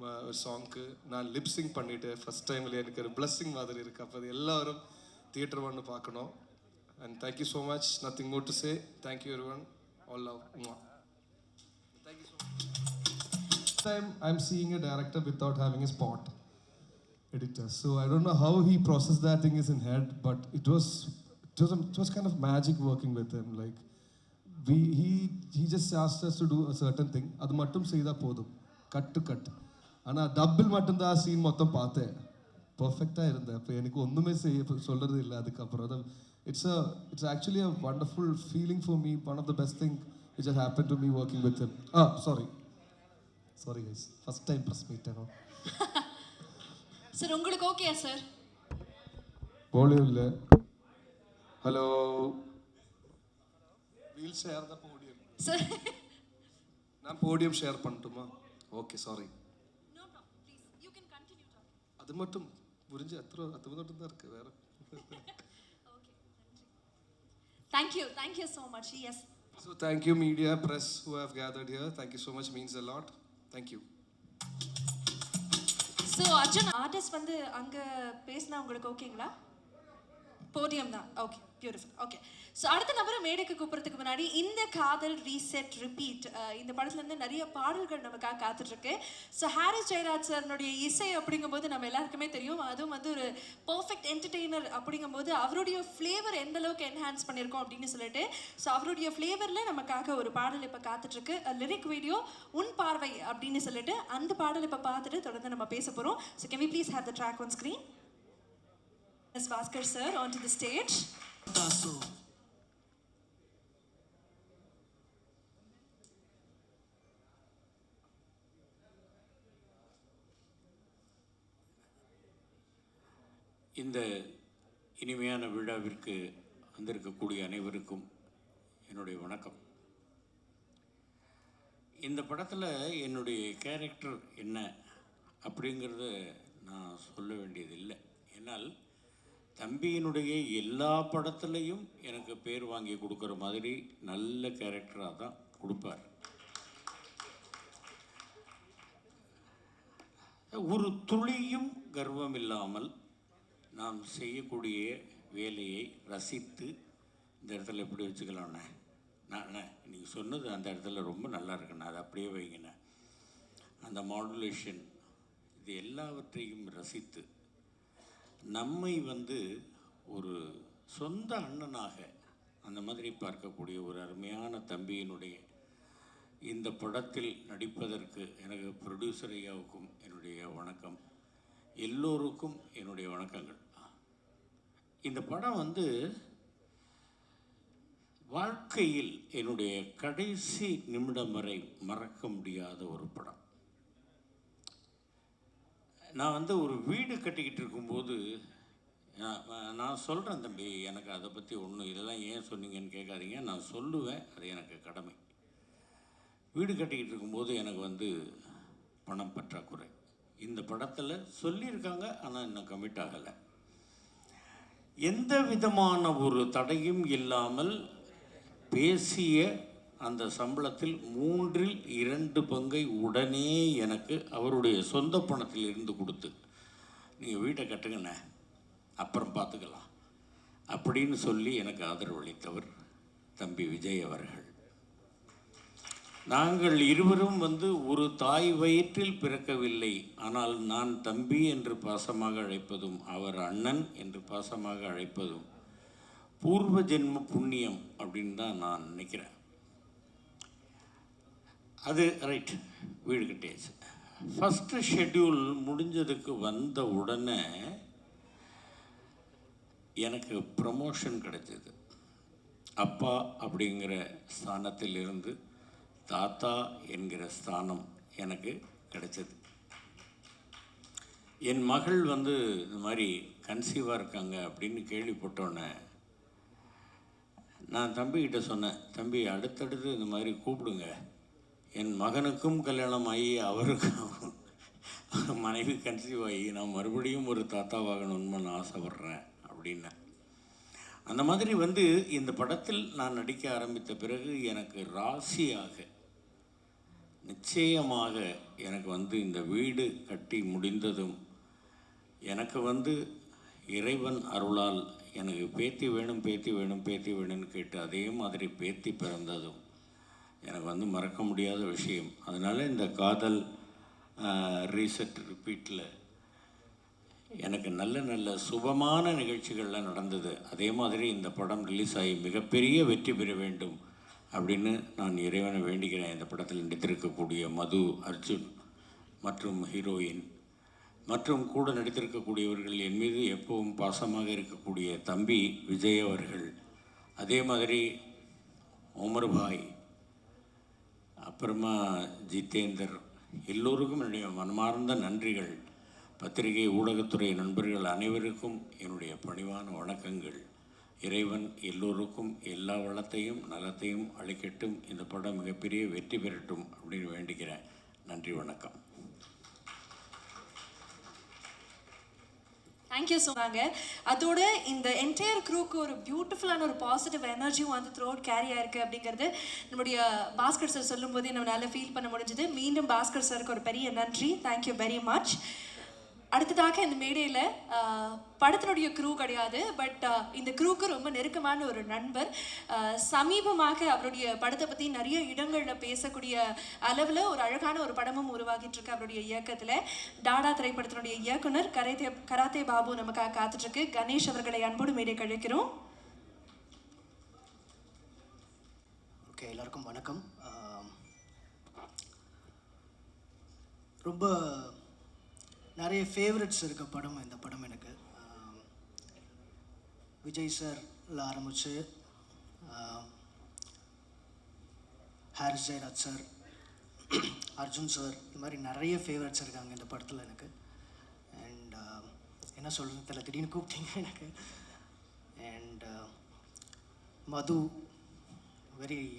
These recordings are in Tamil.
ஒரு சாங்க்கு நான் லிப்ஸிங் பண்ணிவிட்டு ஃபஸ்ட் டைமில் எனக்கு ஒரு பிளஸ்ஸிங் மாதிரி இருக்குது. அப்போ அது எல்லோரும் தியேட்டர் வந்து பார்க்கணும். And thank you so much. Nothing more to say. Thank you every one. All love. Thank you so much. Time I'm seeing a director without having a spot editor. So I don't know how he processed that thing is in head, but it was kind of magic working with him. Like he just asked us to do a certain thing. அது மட்டும் செய்தா போதும், கட் டு கட். ஆனால் டப்பில் மட்டும்தான் சீன் மொத்தம் பார்த்தேன். பர்ஃபெக்டாக இருந்தேன். அப்போ எனக்கு ஒன்றுமே சொல்கிறது இல்லை. அதுக்கப்புறம் தான் it's actually a wonderful feeling for me. One of the best thing which has happened to me working with him. Sorry guys, first time press meet. Sir உங்களுக்கு ஓகேயா சார்? வால்யூம் இல்லை. ஹலோ, வீல் ஷேர் தான் போடியம் சார். நான் போடியம் ஷேர் பண்ணட்டுமா? Okay, sorry. No problem, please you can continue talking. அது மட்டும் புரிஞ்சு அது மட்டும் தான் இருக்கு, வேற. ஓகே, நன்றி. Thank you so much. Yes. So thank you media, press who have gathered here. Thank you so much, means a lot. Thank you. So Arjun, artist வந்து அங்கே பேசினா உங்களுக்கு ஓகேங்களா? போடியம் தான். Okay, beautiful. ஓகே, ஸோ அடுத்த நபரை மேடைக்கு கூப்பிட்றதுக்கு முன்னாடி இந்த காதல் ரீசெட் ரிப்பீட் இந்த படத்துலேருந்து நிறைய பாடல்கள் நமக்காக காத்துட்ருக்கு. ஸோ ஹாரிஸ் ஜெயராஜ் சார்னுடைய இசை அப்படிங்கும்போது நம்ம எல்லாருக்குமே தெரியும். அதுவும் வந்து ஒரு பர்ஃபெக்ட் என்டர்டெய்னர் அப்படிங்கும்போது அவருடைய ஃப்ளேவர் எந்த அளவுக்கு என்ஹான்ஸ் பண்ணியிருக்கோம் அப்படின்னு சொல்லிட்டு, ஸோ அவருடைய ஃப்ளேவரில் நமக்காக ஒரு பாடல் இப்போ காத்துட்ருக்கு. லிரிக் வீடியோ உன் பார்வை அப்படின்னு சொல்லிட்டு அந்த பாடல் இப்போ பார்த்துட்டு தொடர்ந்து நம்ம பேச போகிறோம். So can we please have the track on screen? Ms. Bhaskar sir onto the stage. இந்த இனிமையான விழாவிற்கு வந்திருக்கக்கூடிய அனைவருக்கும் என்னுடைய வணக்கம். இந்த படத்தில் என்னுடைய கேரக்டர் என்ன அப்படிங்கிறத நான் சொல்ல வேண்டியதில்லை. ஏன்னால் தம்பியினுடைய எல்லா படத்துலையும் எனக்கு பேர் வாங்கி கொடுக்குற மாதிரி நல்ல கேரக்டராக தான் கொடுப்பார். ஒரு துளியும் கர்வம் இல்லாமல் நாம் செய்யக்கூடிய வேலையை ரசித்து, இந்த இடத்துல எப்படி வச்சுக்கலாண்ணே, நான் நீங்கள் சொன்னது அந்த இடத்துல ரொம்ப நல்லா இருக்குண்ணா, அதை அப்படியே வைங்கண்ணே, அந்த மாடுலேஷன், இது எல்லாவற்றையும் ரசித்து நம்மை வந்து ஒரு சொந்த அண்ணனாக அந்த மாதிரி பார்க்கக்கூடிய ஒரு அருமையான தம்பியினுடைய இந்த படத்தில் நடிப்பதற்கு எனக்கு ப்ரொடியூசர் ஐயாவுக்கும் என்னுடைய வணக்கம், எல்லோருக்கும் என்னுடைய வணக்கங்கள். இந்த படம் வந்து வாழ்க்கையில் என்னுடைய கடைசி நிமிடம் வரை மறக்க முடியாத ஒரு படம். நான் வந்து ஒரு வீடு கட்டிக்கிட்டு இருக்கும்போது நான் சொல்கிறேன், தம்பி எனக்கு அதை பற்றி ஒன்றும் இதெல்லாம் ஏன் சொன்னீங்கன்னு கேட்காதீங்க, நான் சொல்லுவேன், அது எனக்கு கடமை. வீடு கட்டிக்கிட்டு இருக்கும்போது எனக்கு வந்து பணம் பற்றாக்குறை. இந்த படத்தில் சொல்லியிருக்காங்க, ஆனால் இன்னும் கமிட் ஆகலை. எந்த விதமான ஒரு தடையும் இல்லாமல் பேசிய அந்த சம்பளத்தில் 2/3 பங்கை உடனே எனக்கு அவருடைய சொந்த பணத்தில் இருந்து கொடுத்து, நீங்கள் வீட்டை கட்டுங்கண்ணே அப்புறம் பார்த்துக்கலாம் அப்படின்னு சொல்லி எனக்கு ஆதரவளித்தவர் தம்பி விஜய் அவர்கள். நாங்கள் இருவரும் வந்து ஒரு தாய் வயிற்றில் பிறக்கவில்லை, ஆனால் நான் தம்பி என்று பாசமாக அழைப்பதும் அவர் அண்ணன் என்று பாசமாக அழைப்பதும் பூர்வ ஜென்ம புண்ணியம் அப்படின்னு தான் நான் நினைக்கிறேன். அது ரைட், வீடு கட்டியாச்சு. ஃபஸ்ட்டு ஷெட்யூல் முடிஞ்சதுக்கு வந்த உடனே எனக்கு ப்ரமோஷன் கிடைச்சது. அப்பா அப்படிங்கிற ஸ்தானத்தில் இருந்து தாத்தா என்கிற ஸ்தானம் எனக்கு கிடைச்சது. என் மகள் வந்து இந்த மாதிரி கன்சீவாக இருக்காங்க அப்படின்னு கேள்விப்பட்டோன்னே நான் தம்பிக்கிட்ட சொன்னேன், தம்பி அடுத்தடுத்து இந்த மாதிரி கூப்பிடுங்க, என் மகனுக்கும் கல்யாணம் ஆகி அவருக்கும் மனைவி கன்சீவ் ஆகி நான் மறுபடியும் ஒரு தாத்தாவாகணும்னு நான் ஆசைப்பட்றேன் அப்படின்னு. அந்த மாதிரி வந்து இந்த படத்தில் நான் நடிக்க ஆரம்பித்த பிறகு எனக்கு ராசியாக நிச்சயமாக எனக்கு இந்த வீடு கட்டி முடிந்ததும் எனக்கு இறைவன் அருளால் எனக்கு பேத்தி வேணும் பேத்தி வேணும் பேத்தி வேணும்னு கேட்டு அதே மாதிரி பேத்தி பிறந்ததும் எனக்கு மறக்க முடியாத விஷயம். அதனால் இந்த காதல் ரீசெட் ரிப்பீட்டில் எனக்கு நல்ல நல்ல சுபமான நிகழ்ச்சிகள்லாம் நடந்தது. அதே மாதிரி இந்த படம் ரிலீஸ் ஆகி மிகப்பெரிய வெற்றி பெற வேண்டும் அப்படின்னு நான் இறைவனை வேண்டிக்கிறேன். இந்த படத்தில் நடித்திருக்கக்கூடிய மது, அர்ஜுன் மற்றும் ஹீரோயின் மற்றும் கூட நடித்திருக்கக்கூடியவர்கள், என் மீது எப்பவும் பாசமாக இருக்கக்கூடிய தம்பி விஜய் அவர்கள், அதே மாதிரி உமர் பாய், அப்புறமா ஜிதேந்தர், எல்லோருக்கும் என்னுடைய மனமார்ந்த நன்றிகள். பத்திரிகை ஊடகத்துறை நண்பர்கள் அனைவருக்கும் என்னுடைய பணிவான வணக்கங்கள். இறைவன் எல்லோருக்கும் எல்லா வளத்தையும் நலத்தையும் அளிக்கட்டும். இந்த படம் மிகப்பெரிய வெற்றி பெறட்டும் அப்படின்னு வேண்டிக்கிறேன். நன்றி, வணக்கம். தேங்க்யூ சொன்னாங்க. அதோட இந்த என்டையர் க்ரூக்கு ஒரு பியூட்டிஃபுல்லான ஒரு பாசிட்டிவ் எனர்ஜியும் த்ரூ அவுட் கேரி ஆயிருக்கு அப்படிங்கிறது நம்முடைய பாஸ்கர் சார் சொல்லும் போதே நம்மளால ஃபீல் பண்ண முடிஞ்சது. மீண்டும் பாஸ்கர் சாருக்கு ஒரு பெரிய நன்றி. Thank you very much. அடுத்ததாக இந்த மேடையில் படத்தினுடைய க்ரூ கிடையாது, பட் இந்த க்ரூக்கு ரொம்ப நெருக்கமான ஒரு நண்பர். சமீபமாக அவருடைய படத்தை பற்றி நிறைய இடங்களில் பேசக்கூடிய அளவில் ஒரு அழகான ஒரு படமும் உருவாகிட்டு இருக்கு அவருடைய இயக்கத்தில். டாடா திரைப்படத்தினுடைய இயக்குனர் கராத்தே பாபு நமக்காக காத்துட்ருக்கு. கணேஷ் அவர்களை அன்போடு மேடை கழிக்கிறோம். ஓகே, எல்லாருக்கும் வணக்கம். ரொம்ப நிறைய ஃபேவரட்ஸ் இருக்க படம் இந்த படம் எனக்கு. விஜய் சார்ல ஆரம்பிச்சு ஹாரிஸ் ஜெயராஜ் சார், அர்ஜுன் சார், இந்த மாதிரி நிறைய ஃபேவரட்ஸ் இருக்காங்க இந்த படத்தில் எனக்கு. அண்ட் என்ன சொல்கிறது தெரியல, திடீர்னு கூப்பிட்டீங்க எனக்கு. அண்ட் மது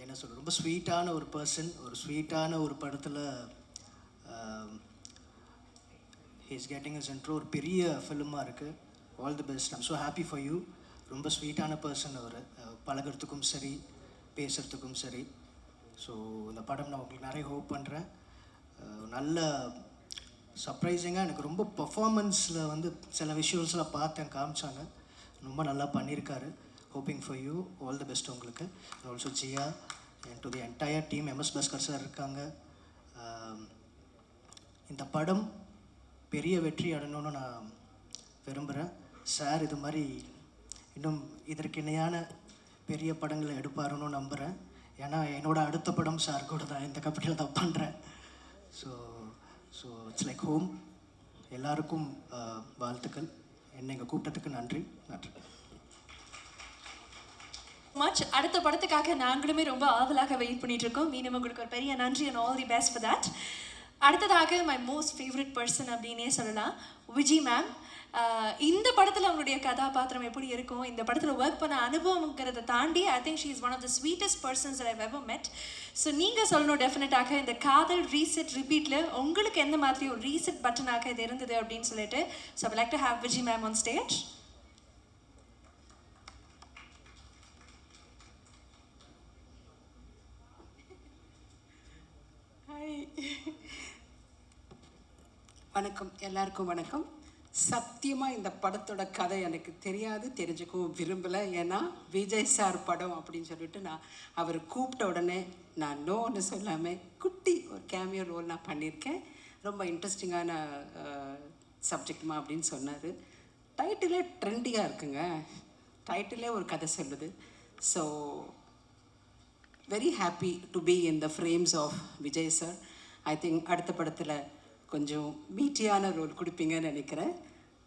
என்ன சொல்கிறது, ரொம்ப ஸ்வீட்டான ஒரு பர்சன், ஒரு ஸ்வீட்டான ஒரு படத்தில் ஹீஸ் கெட்டிங் இஸ் இன்ட்ரோ. ஒரு பெரிய ஃபிலிமாக இருக்குது. All the best. I'm so happy for you. ரொம்ப ஸ்வீட்டான பர்சன் அவர், பழகிறதுக்கும் சரி பேசுகிறதுக்கும் சரி. ஸோ இந்த படம் நான் உங்களுக்கு நிறைய ஹோப் பண்ணுறேன். நல்ல சர்ப்ரைசிங்காக எனக்கு ரொம்ப பர்ஃபார்மன்ஸில் சில விஷுவல்ஸில் பார்த்தேன், காமிச்சாங்க. ரொம்ப நல்லா பண்ணியிருக்காரு. Hoping for you. All the best உங்களுக்கு. ஆல்சோ ஜியா and to the entire team. MS Bhaskar sir இருக்காங்க. இந்த படம் பெரிய வெற்றி அடையணும்னு நான் விரும்புகிறேன். சார் இது மாதிரி இன்னும் இதற்கு இணையான பெரிய படங்களை எடுப்பாருன்னு நம்புகிறேன். ஏன்னா என்னோடய அடுத்த படம் சார் கூட தான் இந்த கம்பெனியில் தான் பண்ணுறேன். So it's like home. எல்லாருக்கும் வாழ்த்துக்கள். என்னை இங்கே கூப்பிட்டதுக்கு நன்றி. மச். அடுத்த படத்துக்காக நாங்களுமே ரொம்ப ஆவலாக வெயிட் பண்ணிட்டு இருக்கோம். மீண்டும் உங்களுக்கு ஒரு பெரிய நன்றி and all the best for that. அடுத்ததாக மை மோஸ்ட் ஃபேவரட் பர்சன் அப்படின்னே சொல்லலாம், விஜய் மேம். இந்த படத்தில் அவங்களுடைய கதாபாத்திரம் எப்படி இருக்கும், இந்த படத்தில் ஒர்க் பண்ண அனுபவங்கிறத தாண்டி I think she is one of the sweetest persons I have ever met. So நீங்கள் சொல்லணும் டெஃபினட்டாக இந்த காதல் ரீசெட் ரிப்பீட்டில் உங்களுக்கு எந்த மாதிரி ஒரு ரீசெட் பட்டனாக இது இருந்தது அப்படின்னு சொல்லிட்டு. So I like to have Vijay ma'am on stage. வணக்கம், எல்லாருக்கும் வணக்கம். சத்தியமாக இந்த படத்தோட கதை எனக்கு தெரியாது, தெரிஞ்சுக்கவும் விரும்பலை. ஏன்னா விஜய் சார் படம் அப்படின்னு சொல்லிட்டு அவர் கூப்பிட்ட உடனே நான் நோன்னு சொல்லாமல் குட்டி ஒரு கேமியோ ரோல் நான் பண்ணியிருக்கேன். ரொம்ப இன்ட்ரெஸ்டிங்கான சப்ஜெக்ட்மா அப்படின்னு சொன்னார். டைட்டிலே ட்ரெண்டியாக இருக்குங்க. டைட்டிலே ஒரு கதை சொல்லுது. So very happy to be in the frames of Vijay sir. I think அடுத்த படத்தில் கொஞ்சம் மீட்டியான ரோல் கொடுப்பீங்கன்னு நினைக்கிறேன்.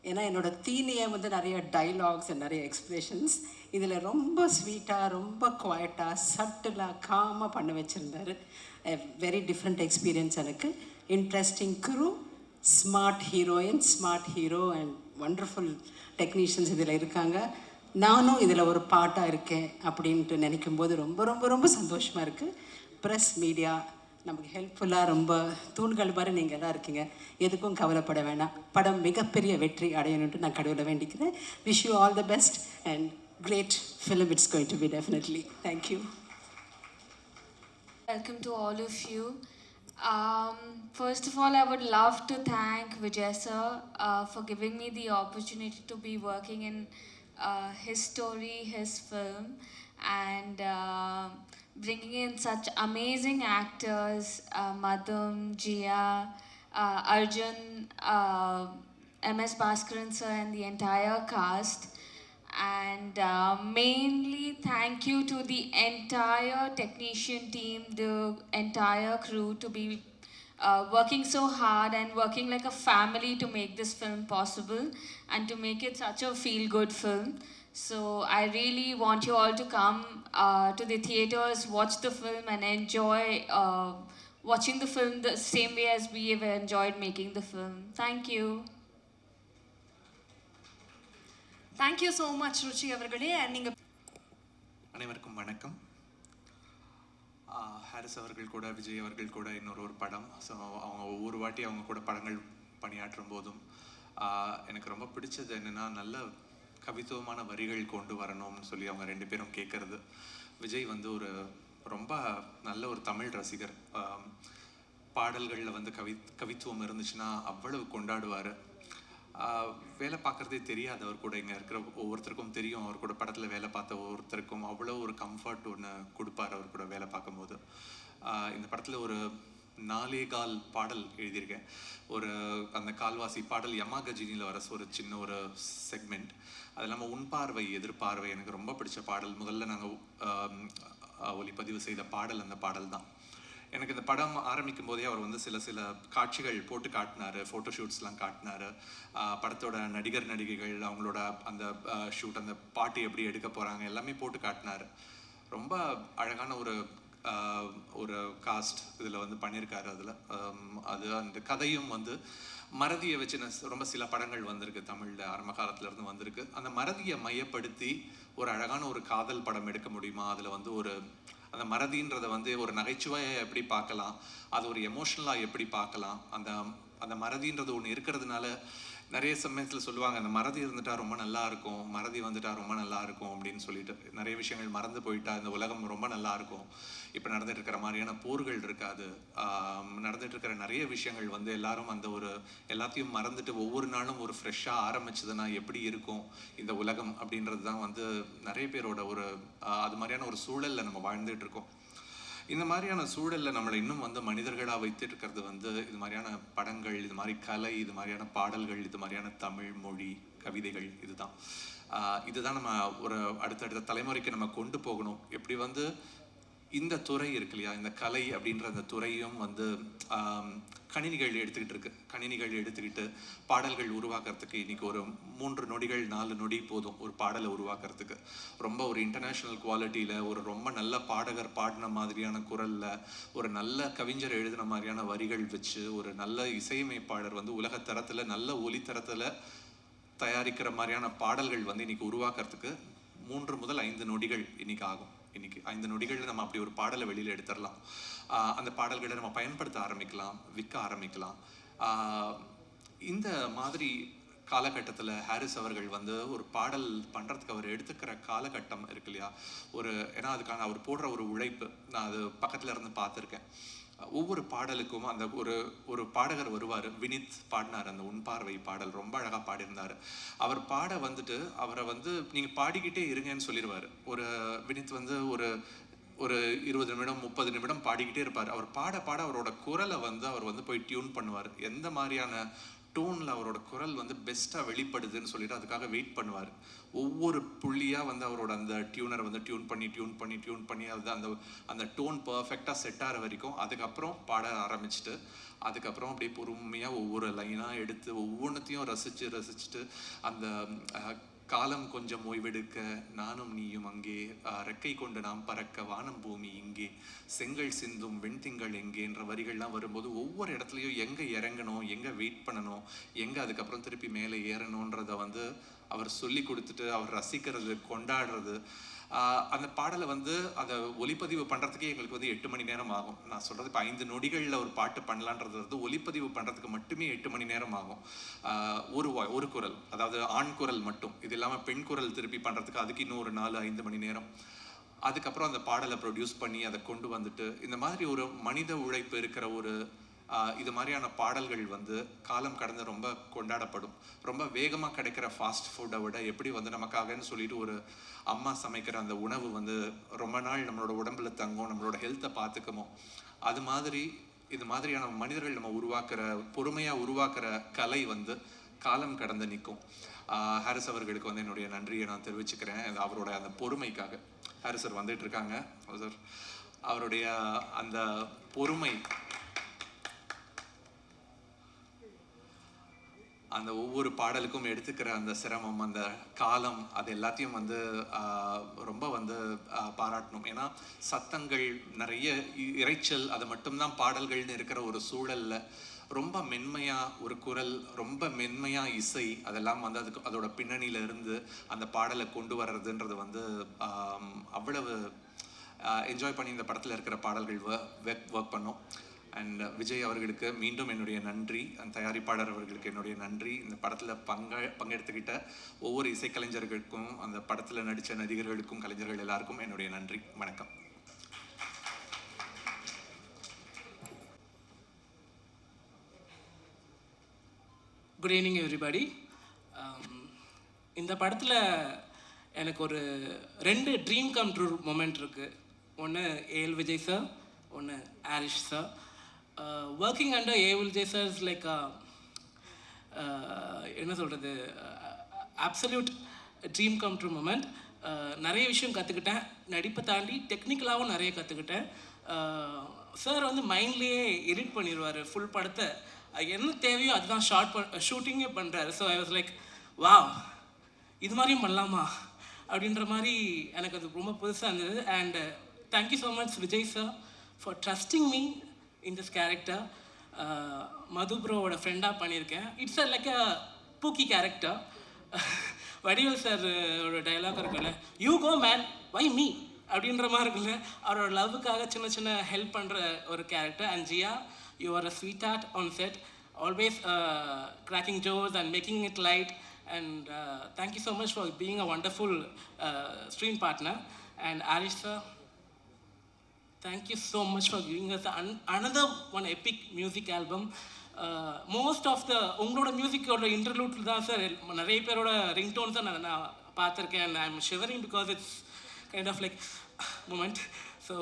ஏன்னா என்னோடய தீனியை நிறைய டைலாக்ஸ் அண்ட் நிறைய எக்ஸ்ப்ரெஷன்ஸ் இதில் ரொம்ப ஸ்வீட்டாக, ரொம்ப குவாய்ட்டாக, சட்டிலாக, காமாக பண்ண வச்சுருந்தார். வெரி டிஃப்ரெண்ட் எக்ஸ்பீரியன்ஸ் எனக்கு. Interesting crew, smart heroine, smart hero and wonderful technicians இதில் இருக்காங்க. நானும் இதில் ஒரு பாட்டாக இருக்கேன் அப்படின்ட்டு நினைக்கும் போது ரொம்ப ரொம்ப ரொம்ப சந்தோஷமாக இருக்குது. ப்ரெஸ் மீடியா நமக்கு ஹெல்ப்ஃபுல்லாக ரொம்ப தூண்கள் மாதிரி நீங்கள் எல்லாம் இருக்கீங்க. எதுக்கும் கவலைப்பட வேணாம். படம் மிகப்பெரிய வெற்றி அடையணுன்ட்டு நான் கடவுளை வேண்டிக்கிறேன். Wish you all the best and great film it's going to be definitely. Thank you. Welcome to all of you. First of all, I would love to thank Vijay sir for giving me the opportunity to be working in his story, his film, and bringing in such amazing actors, Madhum, Jia, Arjun, MS Bhaskaran sir, and the entire cast. And mainly thank you to the entire technician team, the entire crew to be working so hard and working like a family to make this film possible and to make it such a feel good film. So I really want you all to come to the theaters, watch the film, and enjoy watching the film the same way as we have enjoyed making the film. Thank you. Thank you so much Ruchi அவர்களே. அண்ட் நீங்கள் அனைவருக்கும் வணக்கம். ஹாரிஸ் அவர்கள் கூட விஜய் அவர்கள் கூட இன்னொரு படம். ஸோ அவங்க ஒவ்வொரு வாட்டி அவங்க கூட படங்கள் பணியாற்றும் போதும் எனக்கு ரொம்ப பிடிச்சது என்னென்னா நல்ல கவித்துவமான வரிகள் கொண்டு வரணும்னு சொல்லி அவங்க ரெண்டு பேரும் கேட்குறது. விஜய் வந்து ஒரு ரொம்ப நல்ல ஒரு தமிழ் ரசிகர். பாடல்களில் வந்து கவித்துவம் இருந்துச்சுன்னா அவ்வளவு கொண்டாடுவார். வேலை பார்க்குறதே தெரியாது அவர் கூட. இங்கே இருக்கிற ஒவ்வொருத்தருக்கும் தெரியும், அவர் கூட படத்தில் வேலை பார்த்த ஒவ்வொருத்தருக்கும் அவ்வளோ ஒரு கம்ஃபர்ட் ஒன்று கொடுப்பார் அவர் கூட வேலை பார்க்கும்போது. இந்த படத்தில் ஒரு 4 பாடல் எழுதியிருக்கேன். ஒரு அந்த கால்வாசி பாடல் யமாகஜினியில் வர ஒரு சின்ன ஒரு செக்மெண்ட். அது இல்லாமல் உன் பார்வை எதிர்பார்வை எனக்கு ரொம்ப பிடிச்ச பாடல். முதல்ல நாங்கள் ஒளிப்பதிவு செய்த பாடல் அந்த பாடல் தான். எனக்கு இந்த படம் ஆரம்பிக்கும் போதே அவர் வந்து சில காட்சிகள் போட்டு காட்டினார், ஃபோட்டோஷூட்ஸ்லாம் காட்டினார். படத்தோட நடிகைகள் அவங்களோட அந்த ஷூட், அந்த பாட்டு எப்படி எடுக்க போகிறாங்க எல்லாமே போட்டு காட்டினார். ரொம்ப அழகான ஒரு காஸ்ட் இதில் வந்து பண்ணியிருக்காரு. அதில் அது அந்த கதையும் வந்து மறதியை வச்சு ரொம்ப சில படங்கள் வந்திருக்கு தமிழில், ஆரம்ப காலத்துலேருந்து வந்திருக்கு. அந்த மறதியை மையப்படுத்தி ஒரு அழகான ஒரு காதல் படம் எடுக்க முடியுமா? அதில் வந்து அந்த மறதின்றதை வந்து ஒரு நகைச்சுவையை எப்படி பார்க்கலாம், அது ஒரு எமோஷ்னலாக எப்படி பார்க்கலாம். அந்த மறதின்றது ஒன்று இருக்கிறதுனால நிறைய சமயத்தில் சொல்லுவாங்க, அந்த மறதி இருந்துட்டா ரொம்ப நல்லா இருக்கும், மறதி வந்துட்டா ரொம்ப நல்லா இருக்கும் அப்படின்னு சொல்லிட்டு. நிறைய விஷயங்கள் மறந்து போயிட்டா இந்த உலகம் ரொம்ப நல்லா இருக்கும். இப்போ நடந்துட்டு இருக்கிற மாதிரியான போர்கள் இருக்காது. நடந்துட்டு இருக்கிற நிறைய விஷயங்கள் வந்து எல்லாரும் அந்த எல்லாத்தையும் மறந்துட்டு ஒவ்வொரு நாளும் ஒரு ஃப்ரெஷ்ஷாக ஆரம்பிச்சதுன்னா எப்படி இருக்கும் இந்த உலகம் அப்படின்றது தான் வந்து நிறைய பேரோட அது மாதிரியான ஒரு சூழலில் நம்ம வாழ்ந்துட்டு இருக்கோம். இந்த மாதிரியான சூழலில் நம்மளை இன்னும் வந்து மனிதர்களாக வைத்துட்டு இருக்கிறது வந்து இது மாதிரியான படங்கள், இது மாதிரி கலை, இது மாதிரியான பாடல்கள், இது மாதிரியான தமிழ் மொழி கவிதைகள். இதுதான் நம்ம ஒரு அடுத்தடுத்த தலைமுறைக்கு நம்ம கொண்டு போகணும். எப்படி வந்து இந்த துறை இருக்கு இல்லையா, இந்த கலை அப்படின்ற அந்த துறையும் வந்து கணினிகள் எடுத்துக்கிட்டு பாடல்கள் உருவாக்குறதுக்கு இன்னைக்கு ஒரு 3 நொடிகள் 4 நொடி போதும் ஒரு பாடலை உருவாக்குறதுக்கு. ரொம்ப ஒரு இன்டர்நேஷ்னல் குவாலிட்டியில் ஒரு ரொம்ப நல்ல பாடகர் பாடின மாதிரியான குரலில் ஒரு நல்ல கவிஞர் எழுதின மாதிரியான வரிகள் வச்சு ஒரு நல்ல இசையமைப்பாளர் வந்து உலகத்தரத்தில் நல்ல ஒலித்தரத்தில் தயாரிக்கிற மாதிரியான பாடல்கள் வந்து இன்னைக்கு உருவாக்குறதுக்கு 3 முதல் 5 நொடிகள் இன்னைக்கு ஆகும். இன்னைக்கு 5 நொடிகளில் நம்ம அப்படி ஒரு பாடலை வெளியில் எடுத்துடலாம். அந்த பாடல்களை நம்ம பயன்படுத்த ஆரம்பிக்கலாம், விற்க ஆரம்பிக்கலாம். இந்த மாதிரி காலகட்டத்தில் ஹாரிஸ் அவர்கள் வந்து ஒரு பாடல் பண்ணுறதுக்கு அவர் எடுத்துக்கிற காலகட்டம் இருக்கு இல்லையா, ஏன்னா அதுக்கான அவர் போடுற ஒரு உழைப்பு நான் அது பக்கத்தில் இருந்து பார்த்துருக்கேன். ஒவ்வொரு பாடலுக்கும் அந்த ஒரு பாடகர் வருவார். வினித் பாடினார் அந்த உன் பார்வை பாடல், ரொம்ப அழகாக பாடியிருந்தார். அவர் பாட வந்துட்டு அவரை வந்து நீங்கள் பாடிக்கிட்டே இருங்கன்னு சொல்லிடுவார். வினித் வந்து ஒரு 20 நிமிடம் 30 நிமிடம் பாடிக்கிட்டே இருப்பார். அவர் பாட அவரோட குரலை வந்து அவர் வந்து போய் டியூன் பண்ணுவார். எந்த மாதிரியான டோனில் அவரோட குரல் வந்து பெஸ்ட்டாக வெளிப்படுதுன்னு சொல்லிட்டு அதுக்காக வெயிட் பண்ணுவார். ஒவ்வொரு புள்ளியாக வந்து அவரோட அந்த டியூனரை வந்து டியூன் பண்ணி அது அந்த டோன் பர்ஃபெக்டாக செட் ஆகிற வரைக்கும் அதுக்கப்புறம் பாட ஆரம்பிச்சுட்டு அதுக்கப்புறம் அப்படியே பொறுமையாக ஒவ்வொரு லைனாக எடுத்து ஒவ்வொன்றத்தையும் ரசிச்சுட்டு அந்த காலம் கொஞ்சம் ஓய்வெடுக்க நானும் நீயும் அங்கே, ரெக்கை கொண்டு நாம் பறக்க வானம் பூமி இங்கே, செங்கல் சிந்தும் வெண்திங்கள் எங்கேன்ற வரிகள்லாம் வரும்போது ஒவ்வொரு இடத்துலையும் எங்கே இறங்கணும், எங்கே வெயிட் பண்ணணும், எங்கே அதுக்கப்புறம் திருப்பி மேலே ஏறணுன்றதை வந்து அவர் சொல்லி கொடுத்துட்டு அவர் ரசிக்கிறது, கொண்டாடுறது. அந்த பாடலை வந்து அதை ஒலிப்பதிவு பண்ணுறதுக்கே எங்களுக்கு வந்து 8 மணி நேரம் ஆகும். நான் சொல்கிறது இப்போ 5 நொடிகளில் ஒரு பாட்டு பண்ணலான்றது வந்து ஒலிப்பதிவு பண்ணுறதுக்கு மட்டுமே 8 மணி நேரம் ஆகும். ஒரு குரல், அதாவது ஆண் குரல் மட்டும். இது இல்லாமல் பெண் குரல் திருப்பி பண்ணுறதுக்கு அதுக்கு இன்னும் ஒரு 4-5 மணி நேரம். அதுக்கப்புறம் அந்த பாடலை ப்ரொடியூஸ் பண்ணி அதை கொண்டு வந்துட்டு இந்த மாதிரி ஒரு மனித உழைப்பு இருக்கிற ஒரு இது மாதிரியான பாடல்கள் வந்து காலம் கடந்து ரொம்ப கொண்டாடப்படும். ரொம்ப வேகமாக கிடைக்கிற ஃபாஸ்ட் ஃபுட்டை விட எப்படி வந்து நமக்காகன்னு சொல்லிட்டு ஒரு அம்மா சமைக்கிற அந்த உணவு வந்து ரொம்ப நாள் நம்மளோட உடம்புல தங்கும், நம்மளோட ஹெல்த்தை பார்த்துக்கமோ, அது மாதிரி இது மாதிரியான மனிதர்கள் நம்ம உருவாக்குற பொறுமையாக உருவாக்குற கலை வந்து காலம் கடந்து நிற்கும். ஹாரிஸ் அவர்களுக்கு வந்து என்னுடைய நன்றியை நான் தெரிவிச்சுக்கிறேன் அவரோட அந்த பொறுமைக்காக. ஹாரிஸ் சார் வந்துட்டு இருக்காங்க சார். அவருடைய அந்த பொறுமை, அந்த ஒவ்வொரு பாடலுக்கும் எடுத்துக்கிற அந்த சிரமம், அந்த காலம், அது எல்லாத்தையும் வந்து ரொம்ப வந்து பாராட்டணும். ஏன்னா சத்தங்கள் நிறைய இறைச்சல், அது மட்டும்தான் பாடல்கள்னு இருக்கிற ஒரு சூழல்ல ரொம்ப மென்மையாக ஒரு குரல், ரொம்ப மென்மையாக இசை, அதெல்லாம் வந்து அதுக்கு அதோட பின்னணியில இருந்து அந்த பாடலை கொண்டு வர்றதுன்றது வந்து அவ்வளவு என்ஜாய் பண்ணி இந்த படத்தில் இருக்கிற பாடல்கள் ஒர்க் பண்ணோம். அண்ட் விஜய் அவர்களுக்கு மீண்டும் என்னுடைய நன்றி, அந்த தயாரிப்பாளர் அவர்களுக்கு என்னுடைய நன்றி. இந்த படத்தில் பங்கெடுத்துக்கிட்ட ஒவ்வொரு இசைக்கலைஞர்களுக்கும், அந்த படத்தில் நடித்த நடிகர்களுக்கும், கலைஞர்கள் எல்லாருக்கும் என்னுடைய நன்றி. வணக்கம். Good evening everybody. இந்த படத்தில் எனக்கு ஒரு 2 ட்ரீம் கம் ட்ரூ மொமெண்ட் இருக்குது. ஒன்று ஏஎல் விஜய் சார், ஒன்று Harris sir. Working under AL Vijay sir is like என்ன சொல்கிறது, absolute dream come true moment. நிறைய விஷயம் கற்றுக்கிட்டேன், நடிப்பை தாண்டி டெக்னிக்கலாகவும் நிறைய கற்றுக்கிட்டேன். சார் வந்து மைண்ட்லேயே எடிட் பண்ணிடுவார் ஃபுல் படத்தை, என்ன தேவையோ அதுதான் ஷூட்டிங்கே பண்ணுறாரு. So I was like wow, இது மாதிரியும் பண்ணலாமா அப்படின்ற மாதிரி எனக்கு அது ரொம்ப புதுசாக இருந்தது. And thank you so much Vijay sir for trusting me in this character. Madhu ப்ரோவோட ஃப்ரெண்டாக பண்ணியிருக்கேன். It's like a pookie character. Vadivel சாரோட டைலாக் இருக்குல்ல, you go man why me அப்படின்ற மாதிரி இருக்குல்ல, அவரோட லவ்வுக்காக சின்ன சின்ன ஹெல்ப் பண்ணுற ஒரு character. And Jia, you are a sweetheart on set, always cracking jokes and making it light. And thank you so much for being a wonderful screen partner. And Arish sir, thank you so much for giving us another one epic music album. Most of the உங்களோட மியூசிக்கோட இன்டர்லூட்டில் தான் சார் நிறைய பேரோட ரிங்டோன்ஸ் தான் நான் பார்த்துருக்கேன். and I'm shivering because it's kind of like moment. So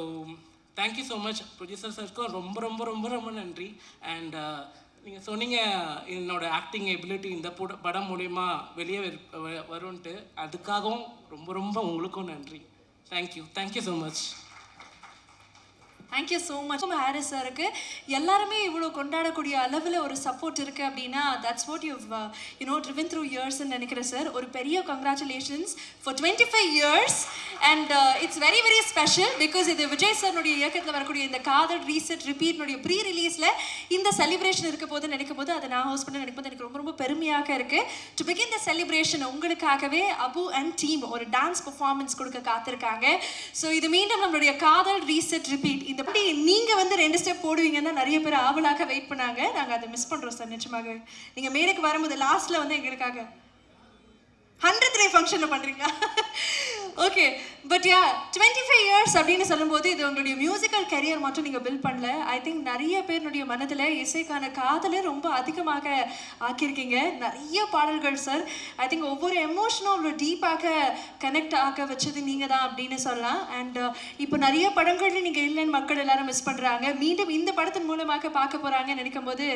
thank you so much. Producer சாருக்கும் ரொம்ப ரொம்ப ரொம்ப ரொம்ப நன்றி. அண்ட் நீங்கள் சொன்னீங்க என்னோட ஆக்டிங் எபிலிட்டி இந்த படம் மூலயமா வெளியே வரும்ன்ட்டு, அதுக்காகவும் ரொம்ப ரொம்ப உங்களுக்கும் நன்றி. Thank you so much. Thank you so much. Harris சாருக்கு எல்லாருமே இவ்வளோ கொண்டாடக்கூடிய அளவில் ஒரு சப்போர்ட் இருக்குது அப்படின்னா that's what you driven through இயர்ஸ்ன்னு நினைக்கிறேன் சார். ஒரு பெரிய congratulations for 25 years. And it's very very special because இது விஜய் சார்னுடைய இயக்கத்தில் வரக்கூடிய இந்த காதல் ரீசெட் ரிப்பீட்னுடைய ப்ரீ ரிலீஸில் இந்த செலிப்ரேஷன் இருக்க போது நினைக்கும் போது, அதை நான் ஹோஸ்ட் பண்ண நினைக்கும் போது எனக்கு ரொம்ப ரொம்ப பெருமையாக இருக்குது. டு பிகின் த செலிப்ரேஷன் உங்களுக்காகவே அபு அண்ட் டீம் ஒரு டான்ஸ் பர்ஃபார்மன்ஸ் கொடுக்க காத்திருக்காங்க. ஸோ இது மீண்டும் நம்மளுடைய காதல் ரீசெட் ரிப்பீட். இந்த படி நீங்கள் வந்து 2 ஸ்டெப் போடுவீங்கன்னா நிறைய பேர் ஆவலாக வெயிட் பண்ணாங்க. நாங்கள் அதை மிஸ் பண்ணுறோம் சார் நிச்சயமாகவே. நீங்கள் மேடைக்கு வரும்போது லாஸ்ட்டில் வந்து எங்களுக்காக 100th day ஃபங்க்ஷனில் பண்ணுறீங்களா? ஓகே, பட் யா 25 years அப்படின்னு சொல்லும்போது இது உங்களுடைய மியூசிக்கல் கரியர் மட்டும் நீங்கள் பில்ட் பண்ணல. ஐ திங்க் நிறைய பேருடைய மனதில் இசைக்கான காதலை ரொம்ப அதிகமாக ஆக்கியிருக்கீங்க. நிறைய பாடல்கள் சார். ஐ திங்க் ஒவ்வொரு எமோஷனும் அவ்வளோ டீப்பாக கனெக்ட் ஆக வச்சது நீங்கள் தான் அப்படின்னு சொல்லலாம். அண்ட் இப்போ நிறைய படங்கள்ல நீங்கள் இல்லைன்னு மக்கள் எல்லாரும் மிஸ் பண்ணுறாங்க. மீண்டும் இந்த படத்தின் மூலமாக பார்க்க போகிறாங்கன்னு நினைக்கும் போது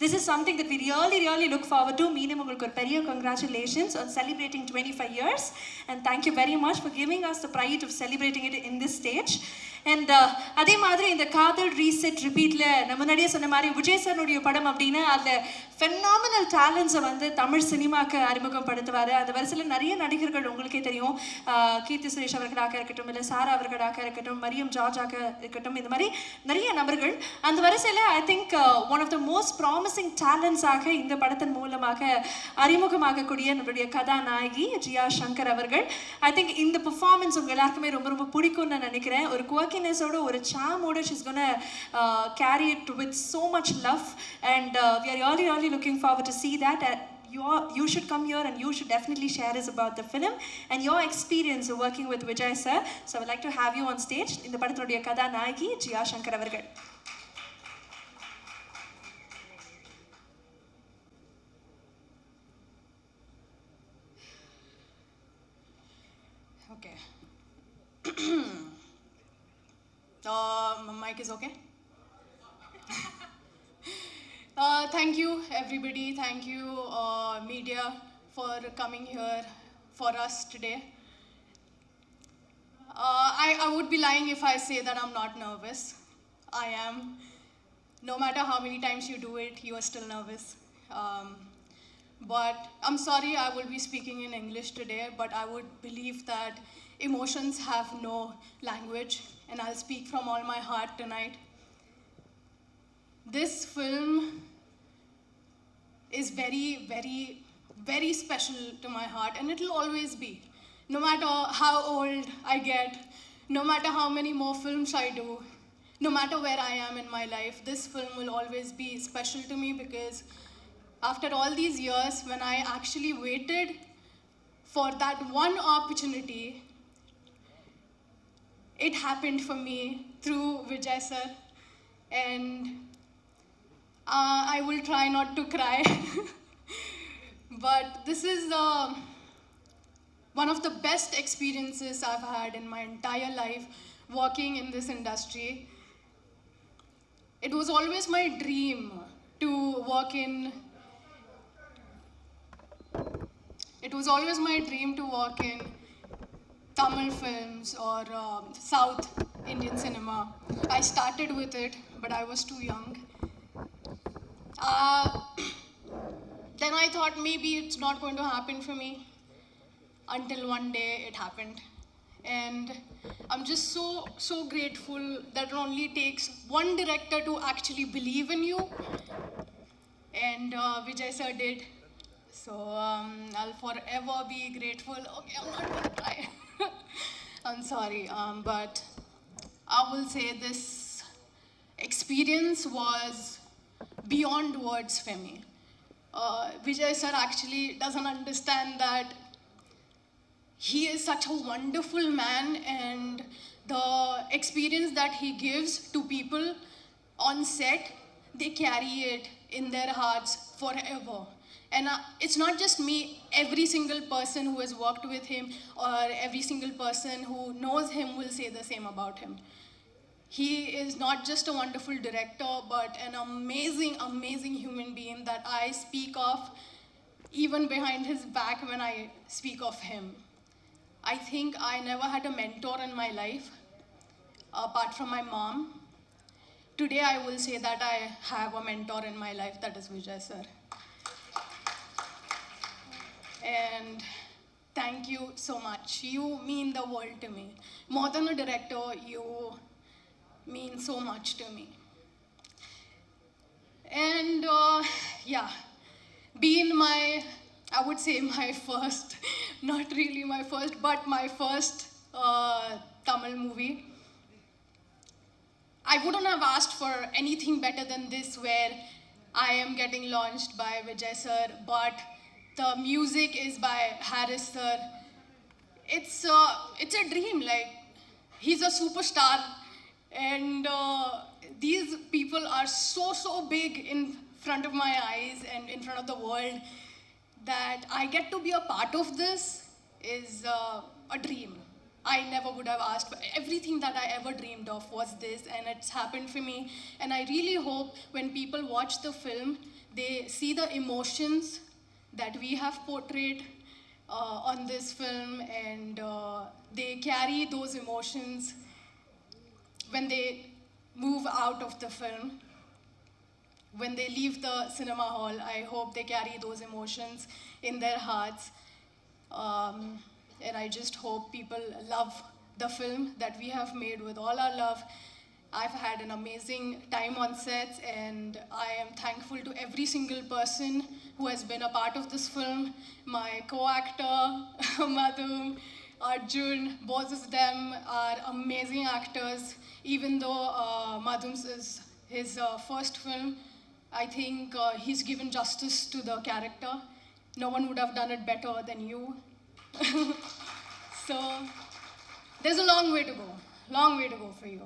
this is something that we really look forward to. மீண்டும் உங்களுக்கு ஒரு பெரிய congratulations on celebrating 25 years. And thank you very much for giving us the pride of celebrating it in this stage. And அதே மாதிரி இந்த காதல் ரீசெட் ரிப்பீட்டில் நம்ம முன்னாடியே சொன்ன மாதிரி விஜய் சாருடைய படம் அப்படின்னா அதில் ஃபெனாமினல் டேலண்ட்ஸை வந்து தமிழ் சினிமாவுக்கு அறிமுகப்படுத்துவார். அந்த வரிசையில் நிறைய நடிகர்கள் உங்களுக்கே தெரியும். கீர்த்தி சுரேஷ் அவர்களாக இருக்கட்டும், இல்லை சாரா அவர்களாக இருக்கட்டும், மரியம் ஜார்ஜாக இருக்கட்டும், இந்த மாதிரி நிறைய நபர்கள். அந்த வரிசையில் I think one of the most promising டேலண்ட்ஸாக இந்த படத்தின் மூலமாக அறிமுகமாகக்கூடிய நம்மளுடைய கதாநாயகி ஜியா சங்கர் அவர்கள். ஐ திங்க் இந்த பெர்ஃபார்மன்ஸ் உங்கள் எல்லாருக்குமே ரொம்ப ரொம்ப பிடிக்கும்னு நான் நினைக்கிறேன். ஒரு quirkiness-ஓட ஒரு charm-ஓட she's gonna carry it with so much love. And we are really looking forward to see that. you should come here and you should definitely share us about the film and your experience of working with Vijay sir. So I would like to have you on stage. இந்த படத்துடைய கதாநாயகி ஜியா சங்கர் அவர்கள். Okay. My mic is okay? Thank you, everybody. Thank you, media, for coming here for us today. I would be lying if I say that I'm not nervous. I am. No matter how many times you do it, you are still nervous. But I'm sorry I will be speaking in English today, but I would believe that emotions have no language, and I'll speak from all my heart tonight. This film is very, very, very special to my heart, and it'll always be. No matter how old I get, no matter how many more films I do, no matter where I am in my life, this film will always be special to me because after all these years, when I actually waited for that one opportunity, it happened for me through Vijay sir, and I will try not to cry. But this is one of the best experiences I've had in my entire life working in this industry. It was always my dream to work in Tamil films or South Indian cinema. I started with it, but I was too young. Then I thought maybe it's not going to happen for me, until one day it happened. And I'm just so grateful that it only takes one director to actually believe in you, and Vijay sir did. So I'll forever be grateful. Okay, I'm not gonna cry. I'm sorry, but I will say this experience was beyond words for me. Vijay sir actually doesn't understand that he is such a wonderful man, and the experience that he gives to people on set, they carry it in their hearts forever. And it's not just me, every single person who has worked with him or every single person who knows him will say the same about him. He is not just a wonderful director, but an amazing, amazing human being that I speak of even behind his back when I speak of him. I think I never had a mentor in my life, apart from my mom. Today I will say that I have a mentor in my life, that is Vijay sir. And thank you so much. You mean the world to me. More than a director, you mean so much to me. And yeah, being I would say my first, not really my first, but my first Tamil movie, I wouldn't have asked for anything better than this, where I am getting launched by Vijay sir, but the music is by Harris sir. It's a dream. Like, he's a superstar, and these people are so big in front of my eyes and in front of the world that I get to be a part of this is a dream. I never would have asked for. Everything that I ever dreamed of was this, and it's happened for me. And I really hope when people watch the film, they see the emotions that we have portrayed on this film, and they carry those emotions when they move out of the film. When they leave the cinema hall, I hope they carry those emotions in their hearts. And I just hope people love the film that we have made with all our love. I've had an amazing time on sets, and I am thankful to every single person who has been a part of this film. My co-actor, Madhum, Arjun, both of them are amazing actors. Even though Madhum's is his first film, I think he's given justice to the character, no one would have done it better than you. So there's a long way to go for you.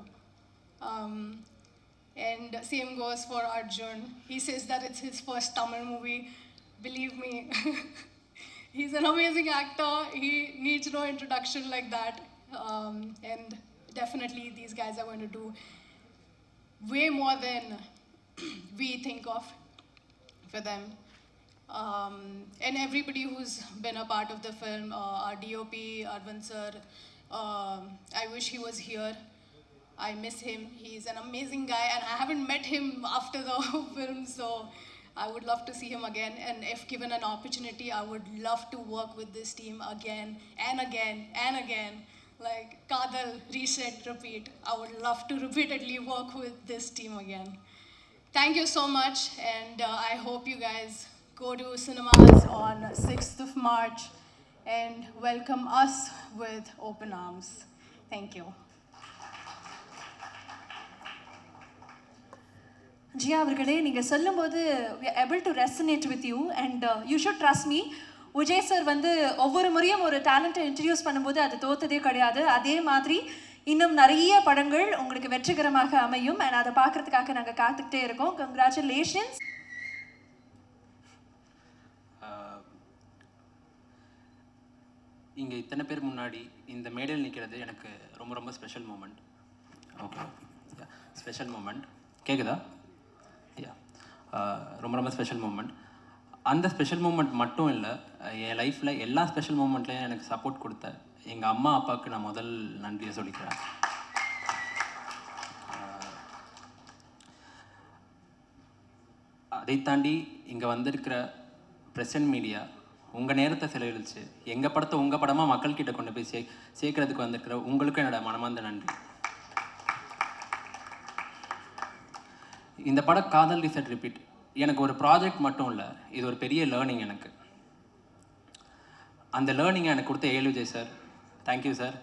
And same goes for Arjun. He says that it's his first Tamil movie. Believe me, he's an amazing actor. He needs no introduction like that. And definitely these guys are going to do way more than we think of for them. And everybody who's been a part of the film, our DOP, Arvind sir, I wish he was here. I miss him. He's an amazing guy, and I haven't met him after the film, so I would love to see him again. And if given an opportunity, I would love to work with this team again and again and again. Like Kadal, reset, repeat. I would love to repeatedly work with this team again. Thank you so much, and I hope you guys go to cinemas on 6th of March and welcome us with open arms. Thank you. ஜியா அவர்களே, நீங்கள் சொல்லும்போது we are able to resonate with you and you should trust me. Vijay sir வந்து ஒவ்வொரு முறையும் ஒரு டேலண்ட்டை இன்ட்ரடியூஸ் பண்ணும்போது அது தோத்ததே கிடையாது. அதே மாதிரி இன்னும் நிறைய படங்கள் உங்களுக்கு வெற்றிகரமாக அமையும் அண்ட் அதை பார்க்கறதுக்காக நாங்கள் காத்துக்கிட்டே இருக்கோம். கங்க்ராச்சுலேஷன்ஸ். இங்கே இத்தனை பேர் முன்னாடி இந்த மேடையில் நிற்கிறது எனக்கு ரொம்ப ரொம்ப special moment. Okay, special moment கேட்குதா? ரொம்ப ரொம்ப ஸ்பெஷல் மூமெண்ட். அந்த ஸ்பெஷல் மூமெண்ட் மட்டும் இல்லை, என் லைஃப்பில் எல்லா ஸ்பெஷல் மூமெண்ட்லேயும் எனக்கு சப்போர்ட் கொடுத்த எங்கள் அம்மா அப்பாவுக்கு நான் முதல் நன்றியை சொல்லிக்கிறேன். அதை தாண்டி இங்கே வந்திருக்கிற ப்ரெசன்ட் மீடியா உங்கள் நேரத்தை செலவழித்து எங்கள் படத்தை உங்கள் படமாக மக்கள்கிட்ட கொண்டு போய் சேர்க்கறதுக்கு வந்திருக்கிற உங்களுக்கும் என்னோட மனமார்ந்த நன்றி. இந்த படம் காதல் ரீசெட் ரிப்பீட் எனக்கு ஒரு ப்ராஜெக்ட் மட்டும் இல்லை, இது ஒரு பெரிய லேர்னிங் எனக்கு. அந்த லேர்னிங்கை எனக்கு கொடுத்த ஏழு விஜய் சார், தேங்க்யூ சார்.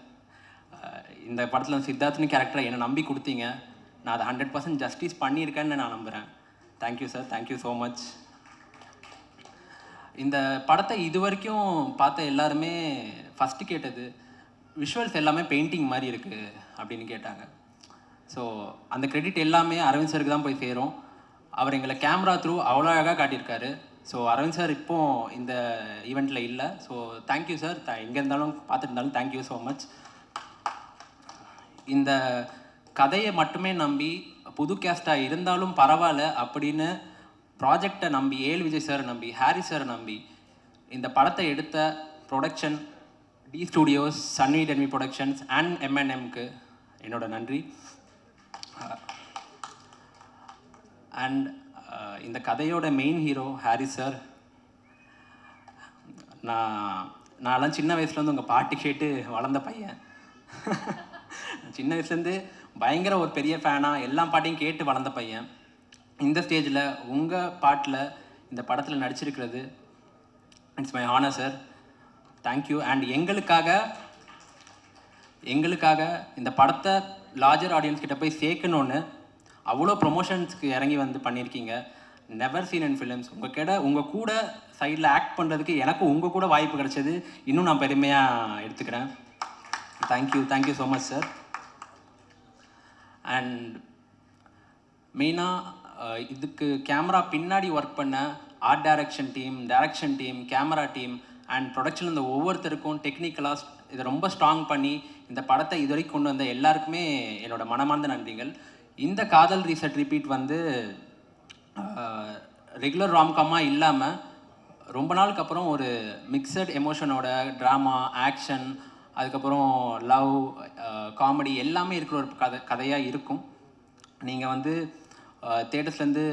இந்த படத்தில் சித்தார்த்னு கேரக்டரை என்னை நம்பி கொடுத்தீங்க, நான் அதை 100% ஜஸ்டிஸ் பண்ணியிருக்கேன்னு நான் நம்புகிறேன். Thank you sir, thank you so much. இந்த படத்தை இது வரைக்கும் பார்த்த எல்லாருமே ஃபஸ்ட்டு கேட்டது விஷுவல்ஸ் எல்லாமே பெயிண்டிங் மாதிரி இருக்குது அப்படின்னு கேட்டாங்க. ஸோ அந்த கிரெடிட் எல்லாமே அரவிந்த் சாருக்கு தான் போய் சேரும். அவர் எங்களை கேமரா த்ரூ அவ்வளோ அழகாக காட்டியிருக்காரு. ஸோ அரவிந்த் சார் இப்போது இந்த ஈவெண்ட்டில் இல்லை. ஸோ தேங்க்யூ சார், எங்கே இருந்தாலும் பார்த்துட்டு இருந்தாலும் தேங்க்யூ ஸோ மச். இந்த கதையை மட்டுமே நம்பி புது கேஸ்டாக இருந்தாலும் பரவாயில்ல அப்படின்னு ப்ராஜெக்டை நம்பி ஏழு விஜய் சாரை நம்பி ஹாரி சாரை நம்பி இந்த படத்தை எடுத்த ப்ரொடக்ஷன் டி ஸ்டூடியோஸ், சன்வி டென்வி ப்ரொடக்ஷன்ஸ் அண்ட் M&Mக்கு என்னோட நன்றி. அண்ட் இந்த கதையோட மெயின் ஹீரோ ஹாரி சார். நான்லாம் சின்ன வயசுலேருந்து உங்கள் பாட்டு கேட்டு வளர்ந்த பையன். சின்ன வயசுலேருந்து பயங்கர ஒரு பெரிய ஃபேனாக எல்லா பாட்டையும் கேட்டு வளர்ந்த பையன். இந்த ஸ்டேஜில் உங்கள் பாட்டில் இந்த படத்தில் நடிச்சிருக்கிறது it's my honour sir, thank you. And எங்களுக்காக இந்த படத்தை லார்ஜர் ஆடியன்ஸ் கிட்ட போய் சேர்க்கணுன்னு அவ்வளோ ப்ரொமோஷன்ஸ்க்கு இறங்கி வந்து பண்ணியிருக்கீங்க. Never seen in films. உங்கள் கூட சைடில் ஆக்ட் பண்ணுறதுக்கு எனக்கு உங்கள் கூட வாய்ப்பு கிடைச்சது இன்னும் நான் பெருமையாக எடுத்துக்கிறேன். Thank you so much sir. And மெயினாக இதுக்கு கேமரா பின்னாடி ஒர்க் பண்ண art direction team, camera team and production இந்த ஒவ்வொருத்தருக்கும் டெக்னிக்கலாக இதை ரொம்ப ஸ்ட்ராங் பண்ணி இந்த படத்தை இது வரைக்கும் கொண்டு வந்த எல்லாருக்குமே என்னோடய மனமார்ந்த நன்றிகள். இந்த காதல் ரீசெட் ரிப்பீட் வந்து ரெகுலர் ராம்காமாக இல்லாமல் ரொம்ப நாளுக்கு அப்புறம் ஒரு மிக்சட் எமோஷனோட ட்ராமா, ஆக்ஷன், அதுக்கப்புறம் லவ், காமெடி எல்லாமே இருக்கிற ஒரு கதையாக இருக்கும். நீங்கள் வந்து தேட்டர்ஸ்லேருந்து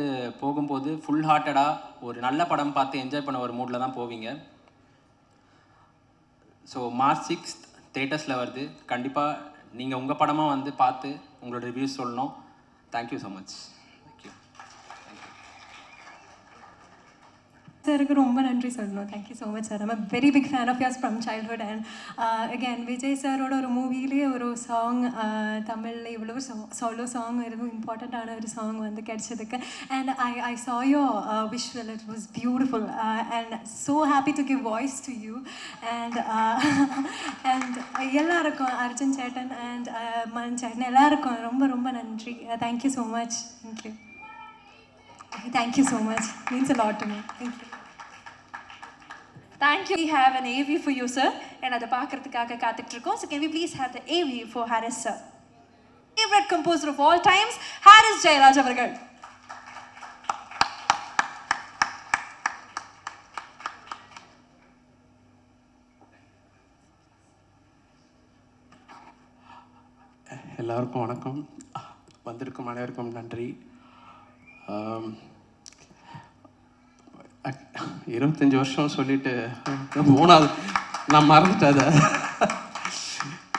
போகும்போது ஃபுல் ஹார்ட்டடாக ஒரு நல்ல படம் பார்த்து என்ஜாய் பண்ண ஒரு மூடில் தான் போவீங்க. ஸோ March 6th தேட்டர்ஸில் வருது. கண்டிப்பாக நீங்கள் உங்கள் படமாக வந்து பார்த்து உங்களோட ரிவ்யூஸ் சொல்லணும். Thank you so much. தேங்க்யூ. சாருக்கு ரொம்ப நன்றி சொல்லணும். Thank you so much sir. I'm a very big fan of yours from childhood. And again Vijay சாரோட ஒரு மூவிலேயே ஒரு சாங் தமிழில் இவ்வளோ சோலோ சாங் எதுவும் இம்பார்ட்டண்ட்டான ஒரு சாங் வந்து கிடைச்சதுக்கு. And I saw your visual, it was beautiful and so happy to give voice to you. And and எல்லாருக்கும் அர்ஜுன் சேட்டன் அண்ட் மன் சேட்டன் எல்லாருக்கும் ரொம்ப ரொம்ப நன்றி. Thank you so much. Thank you. Thank you so much. Means a lot to me. Thank you. Thank you. We have an AV for you, sir. And அதை பார்க்கறதுக்காக காத்துட்டு இருக்கோம். So can we please have the AV for Haris, sir? Favorite composer of all times, Haris Jayaraj அவர்கள். எல்லாருக்கும் வணக்கம். வந்திருக்கும் அனைவருக்கும் நன்றி. 25 வருஷம் சொல்லிட்டு 3வது நான் மறந்துட்டேன் அதை.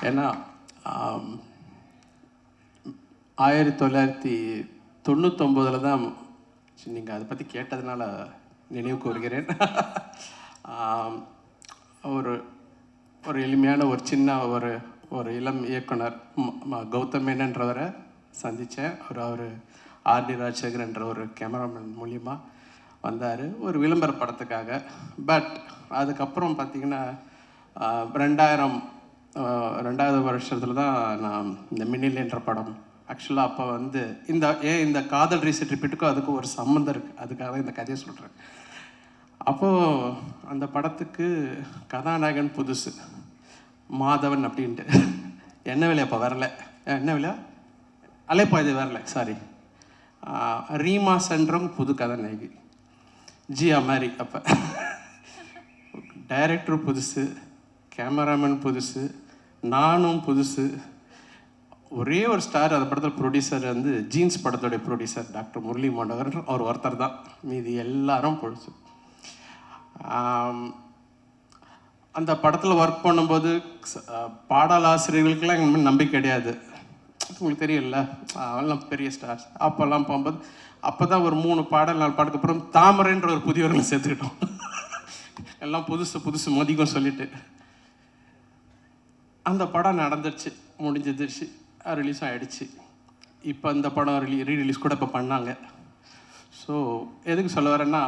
ஏன்னா 1999 தான் நீங்கள் அதை பற்றி கேட்டதுனால நினைவு கூறுகிறேன். ஒரு ஒரு எளிமையான ஒரு சின்ன ஒரு இளம் இயக்குனர் கௌதம் மேனன்றவரை சந்தித்தேன். அவர் ஆர்டி ராஜசேகர்ன்ற ஒரு கேமராமேன் மூலிமா வந்தார் ஒரு விளம்பர படத்துக்காக. பட் அதுக்கப்புறம் பார்த்திங்கன்னா 2000 வருஷத்தில் தான் நான் இந்த மின்னில் என்ற படம் ஆக்சுவலாக அப்போ வந்து இந்த காதல் ரீசெட் ரிப்பீட்டுக்கும் அதுக்கும் ஒரு சம்மந்தம் இருக்குது. அதுக்காக தான் இந்த கதையை சொல்கிறேன். அப்போது அந்த படத்துக்கு கதாநாயகன் புதுசு மாதவன் அப்படின்ட்டு என்ன விலையா அப்போ வரல, என்ன விலையா அலைப்பாயுது வரல, சாரி ரீமா சென்றவங்க புது கதாநாயகி ஜியா மாதிரி. அப்போ டைரக்டர் புதுசு, கேமராமேன் புதுசு, நானும் புதுசு. ஒரே ஒரு ஸ்டார் அந்த படத்தில் ப்ரொடியூசர் வந்து ஜீன்ஸ் படத்தோடைய ப்ரொடியூசர் டாக்டர் முரளி மண்டகர், அவர் ஒருத்தர் தான். மீதி எல்லாரும் புதுசு. அந்த படத்தில் ஒர்க் பண்ணும்போது பாடலாசிரியர்களுக்கெல்லாம் எங்கள் நம்பிக்கை கிடையாது. உங்களுக்கு தெரியல, அவெல்லாம் பெரிய ஸ்டார்ஸ். அப்போல்லாம் போகும்போது அப்போ தான் ஒரு 3 பாடல் 4 பாட்டுக்கு அப்புறம் தாமரைன்ற ஒரு புதியவர்களை சேர்த்துக்கிட்டோம். எல்லாம் புதுசு மதிக்கும் சொல்லிட்டு அந்த படம் நடந்துருச்சு, முடிஞ்சிருச்சு, ரிலீஸ் ஆகிடுச்சு. இப்போ அந்த படம் ரீரிலீஸ் கூட இப்போ பண்ணாங்க. ஸோ எதுக்கு சொல்ல வரேன்னா,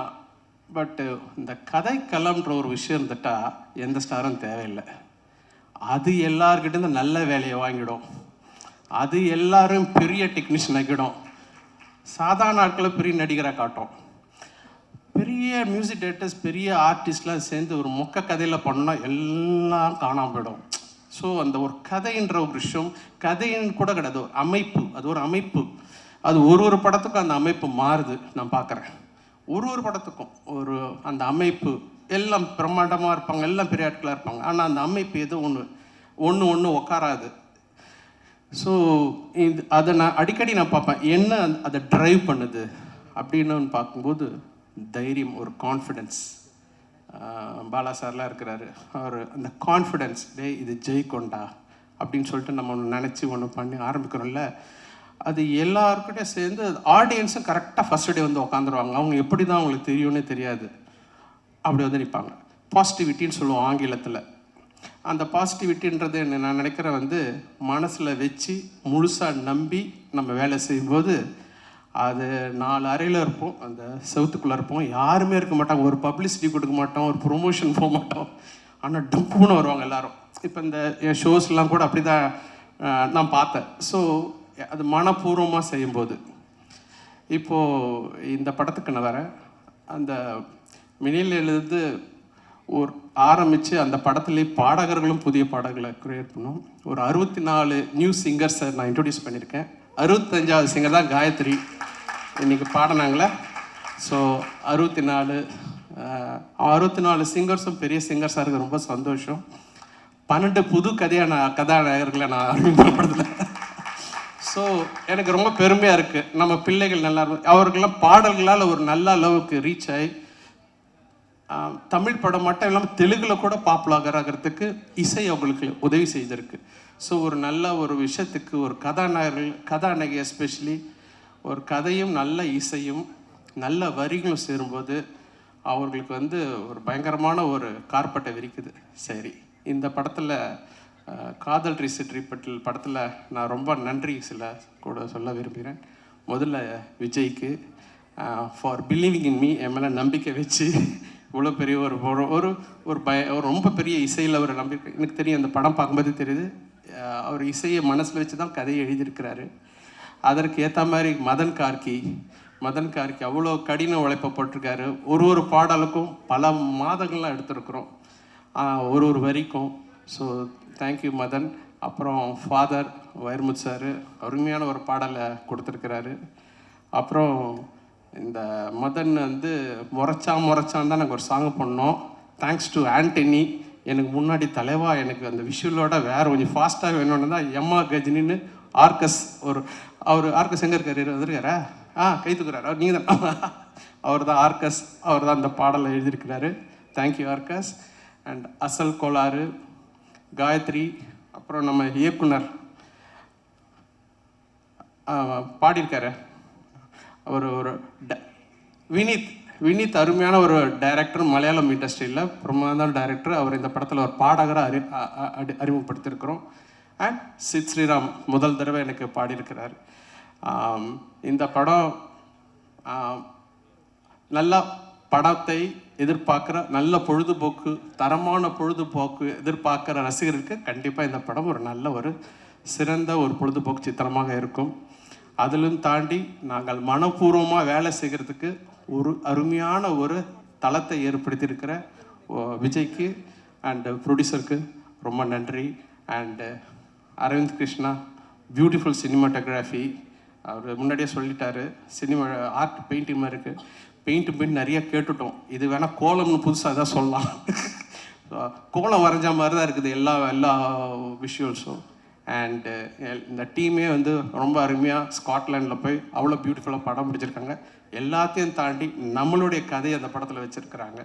பட்டு இந்த கதைக்களம்ன்ற ஒரு விஷயம் இருந்துட்டால் எந்த ஸ்டாரும் தேவையில்லை. அது எல்லார்கிட்டேருந்து நல்ல வேலையை வாங்கிடும், அது எல்லாரும் பெரிய டெக்னீஷியன் ஆக்கிடும், சாதாரண ஆட்களை பெரிய நடிகராக காட்டும். பெரிய மியூசிக் டைரக்டர்ஸ் பெரிய ஆர்டிஸ்ட்லாம் சேர்ந்து ஒரு மொக்க கதையில் பண்ணால் எல்லாம் காணாமல் போயிடும். ஸோ அந்த ஒரு கதைன்ற ஒரு விஷயம் கதைன்னு கூட கிடையாது, ஒரு அமைப்பு. அது ஒரு அமைப்பு. அது ஒரு படத்துக்கும் அந்த அமைப்பு மாறுது. நான் பார்க்குறேன் ஒரு படத்துக்கும் அந்த அமைப்பு. எல்லாம் பிரம்மாண்டமாக இருப்பாங்க, எல்லாம் பெரிய ஆட்களாக இருப்பாங்க, ஆனால் அந்த அமைப்பு எதுவும் ஒன்று உக்காராது. ஸோ அதை நான் அடிக்கடி பார்ப்பேன், என்ன அதை ட்ரைவ் பண்ணுது அப்படின்னு பார்க்கும்போது தைரியம், ஒரு கான்ஃபிடென்ஸ். பாலா சார்லாம் இருக்கிறாரு, அவர் அந்த கான்ஃபிடென்ஸ், இது ஜெயிக்கொண்டா அப்படின்னு சொல்லிட்டு நம்ம ஒன்று நினச்சி ஒன்று பண்ணி ஆரம்பிக்கிறோம்ல, அது எல்லாருக்கிட்டே சேர்ந்து ஆடியன்ஸும் கரெக்டாக ஃபஸ்ட் டே வந்து உட்காந்துருவாங்க. அவங்க எப்படி தான் அவங்களுக்கு தெரியும்னே தெரியாது, அப்படி வந்து நிற்பாங்க. பாசிட்டிவிட்டின்னு சொல்லுவோம் ஆங்கிலத்தில். அந்த பாசிட்டிவிட்டின்றது நான் நினைக்கிறேன் வந்து மனசில் வச்சு முழுசாக நம்பி நம்ம வேலை செய்யும்போது அது 4 அறையில் இருப்போம், அந்த செவத்துக்குள்ளே இருப்போம், யாருமே இருக்க மாட்டாங்க, ஒரு பப்ளிசிட்டி கொடுக்க மாட்டோம், ஒரு ப்ரொமோஷன் போக மாட்டோம், ஆனால் டப்புன்னு வருவாங்க எல்லாரும். இப்போ இந்த என் ஷோஸ்லாம் கூட அப்படி தான் நான் பார்த்தேன். ஸோ அது மனப்பூர்வமாக செய்யும்போது, இப்போது இந்த படத்துக்கு நான் வரேன். அந்த மினிலேருந்து ஒரு ஆரம்பித்து அந்த படத்துலேயே பாடகர்களும் புதிய பாடல்களை க்ரியேட் பண்ணோம். ஒரு 64 நியூ சிங்கர்ஸை நான் இன்ட்ரடியூஸ் பண்ணியிருக்கேன். 65வது சிங்கர் தான் காயத்ரி இன்றைக்கி பாடினாங்களே. ஸோ 64 சிங்கர்ஸும் பெரிய சிங்கர்ஸாக இருக்க ரொம்ப சந்தோஷம். 12 புது கதாநாயகர்களை நான் அறிமுகப்படுத்தலை. ஸோ எனக்கு ரொம்ப பெருமையாக இருக்குது. நம்ம பிள்ளைகள் நல்லா அவர்களெல்லாம் பாடல்களால் ஒரு நல்ல அளவுக்கு ரீச் ஆகி தமிழ் படம் மட்டும் இல்லாமல் தெலுங்கில் கூட பாப்புலர் ஆகிறதுக்கு இசை அவங்களுக்கு உதவி செய்திருக்கு. ஸோ ஒரு நல்ல ஒரு விஷயத்துக்கு ஒரு கதாநாயகி எஸ்பெஷலி ஒரு கதையும் நல்ல இசையும் நல்ல வரிகளும் சேரும்போது அவர்களுக்கு வந்து ஒரு பயங்கரமான ஒரு கார்பட்டை விரிக்குது. சரி, இந்த படத்தில் காதல் ரீசெட் ரிப்பீட் படத்தில் நான் ரொம்ப நன்றி கூட சொல்ல விரும்புகிறேன். முதல்ல விஜய்க்கு ஃபார் பிலீவிங் இன் மீ, என் மேலே நம்பிக்கை வச்சு இவ்வளோ பெரிய ஒரு ஒரு ஒரு ரொம்ப பெரிய இசையில் ஒரு நம்பிக்கை. எனக்கு தெரியும், அந்த படம் பார்க்கும்போது தெரியுது, அவர் இசையை மனசில் வச்சு தான் கதையை எழுதியிருக்கிறாரு. அதற்கு ஏற்ற மாதிரி மதன் கார்கி அவ்வளோ கடின உழைப்பை போட்டிருக்காரு. ஒரு பாடலுக்கும் பல மாதங்கள்லாம் எடுத்திருக்கிறோம், ஒரு வரிக்கும். So thank you Madhan. அப்புறம் ஃபாதர் வைரமுத்து சார் அருமையான ஒரு பாடலை கொடுத்துருக்கிறாரு. அப்புறம் இந்த மதன் வந்து முறைச்சான் தான் நாங்கள் ஒரு சாங் பண்ணோம். Thanks to Antony. எனக்கு முன்னாடி தலைவா எனக்கு அந்த விஷுவலோட வேறு கொஞ்சம் ஃபாஸ்ட்டாக வேணும்னு தான் எம்மா கஜினின்னு ஆர்கஸ் அவர் ஆர்கஸ் எங்கே இருக்காரு? வந்துருக்காரா? கை தூக்குறாரு. அவர் நீங்கள் தான், அவர் தான் ஆர்கஸ், அவர் தான் அந்த பாடலை எழுதியிருக்கிறாரு. தேங்க்யூ ஆர்கஸ். அண்ட் அசல் கோளாறு, காயத்ரி, அப்புறம் நம்ம இயக்குனர் பாடியிருக்காரு அவர் ஒரு வினீத் அருமையான ஒரு டைரக்டர், மலையாளம் இண்டஸ்ட்ரியில் பிரமாதான டைரக்டர். அவர் இந்த படத்தில் ஒரு பாடகராக அறிமுகப்படுத்தியிருக்கிறோம். அண்ட் சித் ஸ்ரீராம் முதல் தடவை எனக்கு பாடியிருக்கிறார். இந்த படம் நல்ல படத்தை எதிர்பார்க்குற, நல்ல பொழுதுபோக்கு, தரமான பொழுதுபோக்கு எதிர்பார்க்குற ரசிகருக்கு கண்டிப்பாக இந்த படம் ஒரு நல்ல ஒரு சிறந்த ஒரு பொழுதுபோக்கு சித்திரமாக இருக்கும். அதிலும் தாண்டி நாங்கள் மனப்பூர்வமாக வேலை செய்கிறதுக்கு ஒரு அருமையான ஒரு தளத்தை ஏற்படுத்தியிருக்கிற விஜய்க்கு அண்டு ப்ரொடியூசருக்கு ரொம்ப நன்றி. And Arvind Krishna, beautiful cinematography. அவர் முன்னாடியே சொல்லிட்டாரு, சினிமா ஆர்ட் பெயிண்டிங் மாதிரி இருக்குது. பெயிண்ட் நிறைய கேட்டுட்டோம், இது வேணால் கோலம்னு புதுசாக தான் சொல்லலாம். கோலம் வரைஞ்ச மாதிரி தான் இருக்குது எல்லா விஷுவல்ஸும். அண்டு இந்த டீமே வந்து ரொம்ப அருமையாக ஸ்காட்லாண்டில் போய் அவ்வளோ பியூட்டிஃபுல்லாக படம் பிடிச்சிருக்காங்க. எல்லாத்தையும் தாண்டி நம்மளுடைய கதையை அந்த படத்தில் வச்சுருக்கிறாங்க.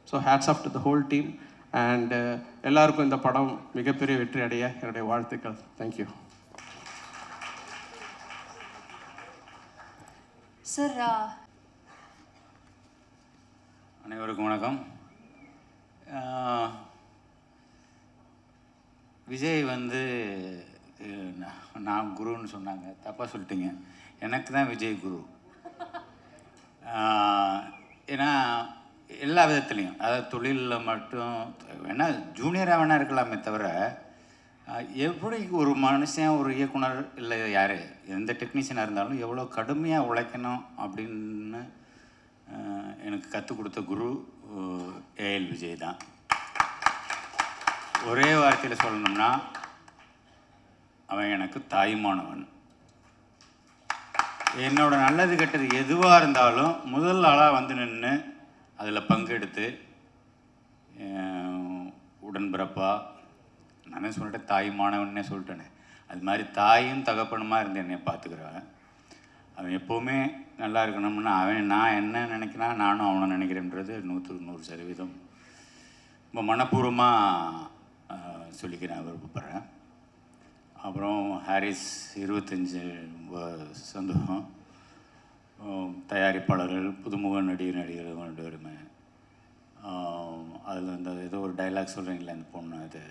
So hats off to the whole team. And எல்லாருக்கும் இந்த படம் மிகப்பெரிய வெற்றி அடைய என்னுடைய வாழ்த்துக்கள். Thank you sir. அனைவருக்கும் வணக்கம். விஜய் வந்து நான் குருன்னு சொன்னாங்க, தப்பாக சொல்லிட்டீங்க. எனக்கு தான் விஜய் குரு. ஏன்னா எல்லா விதத்துலேயும், அதாவது தொழிலில் மட்டும் வேணால் ஜூனியராக வேணால் இருக்கலாமே தவிர, எப்படி ஒரு மனுஷன் ஒரு இயக்குனர் இல்லை யார் எந்த டெக்னீஷியனாக இருந்தாலும் எவ்வளோ கடுமையாக உழைக்கணும் அப்படின்னு எனக்கு கற்றுக் கொடுத்த குரு ஏஎல் விஜய் தான். ஒரே வார்த்தையில் சொல்லணும்னா அவன் எனக்கு தாயுமானவன். என்னோட நல்லது கெட்டது எதுவாக இருந்தாலும் முதல் ஆளாக வந்து நின்று அதில் பங்கெடுத்து உடன்பிறப்பா, நானே சொல்லிட்டேன் தாயுமானவன்னே சொல்லிட்டேனே, அது மாதிரி தாயும் தகப்பனுமா இருந்து என்னை பார்த்துக்கிறவன். அவன் எப்போவுமே நல்லா இருக்கணும்னா நான் என்ன நினைக்கிறேன், நானும் அவனை நினைக்கிறேன்றது 100% ரொம்ப மனப்பூர்வமாக சொல்லிக்கிறேன், விருப்பப்படுறேன். அப்புறம் ஹாரிஸ் 25 சந்தோஷம். தயாரிப்பாளர்கள், புதுமுக நடிகர்கள் 2 பேருமே. அதில் அந்த ஏதோ ஒரு டைலாக் சொல்கிறீங்களே, அந்த பொண்ணு அது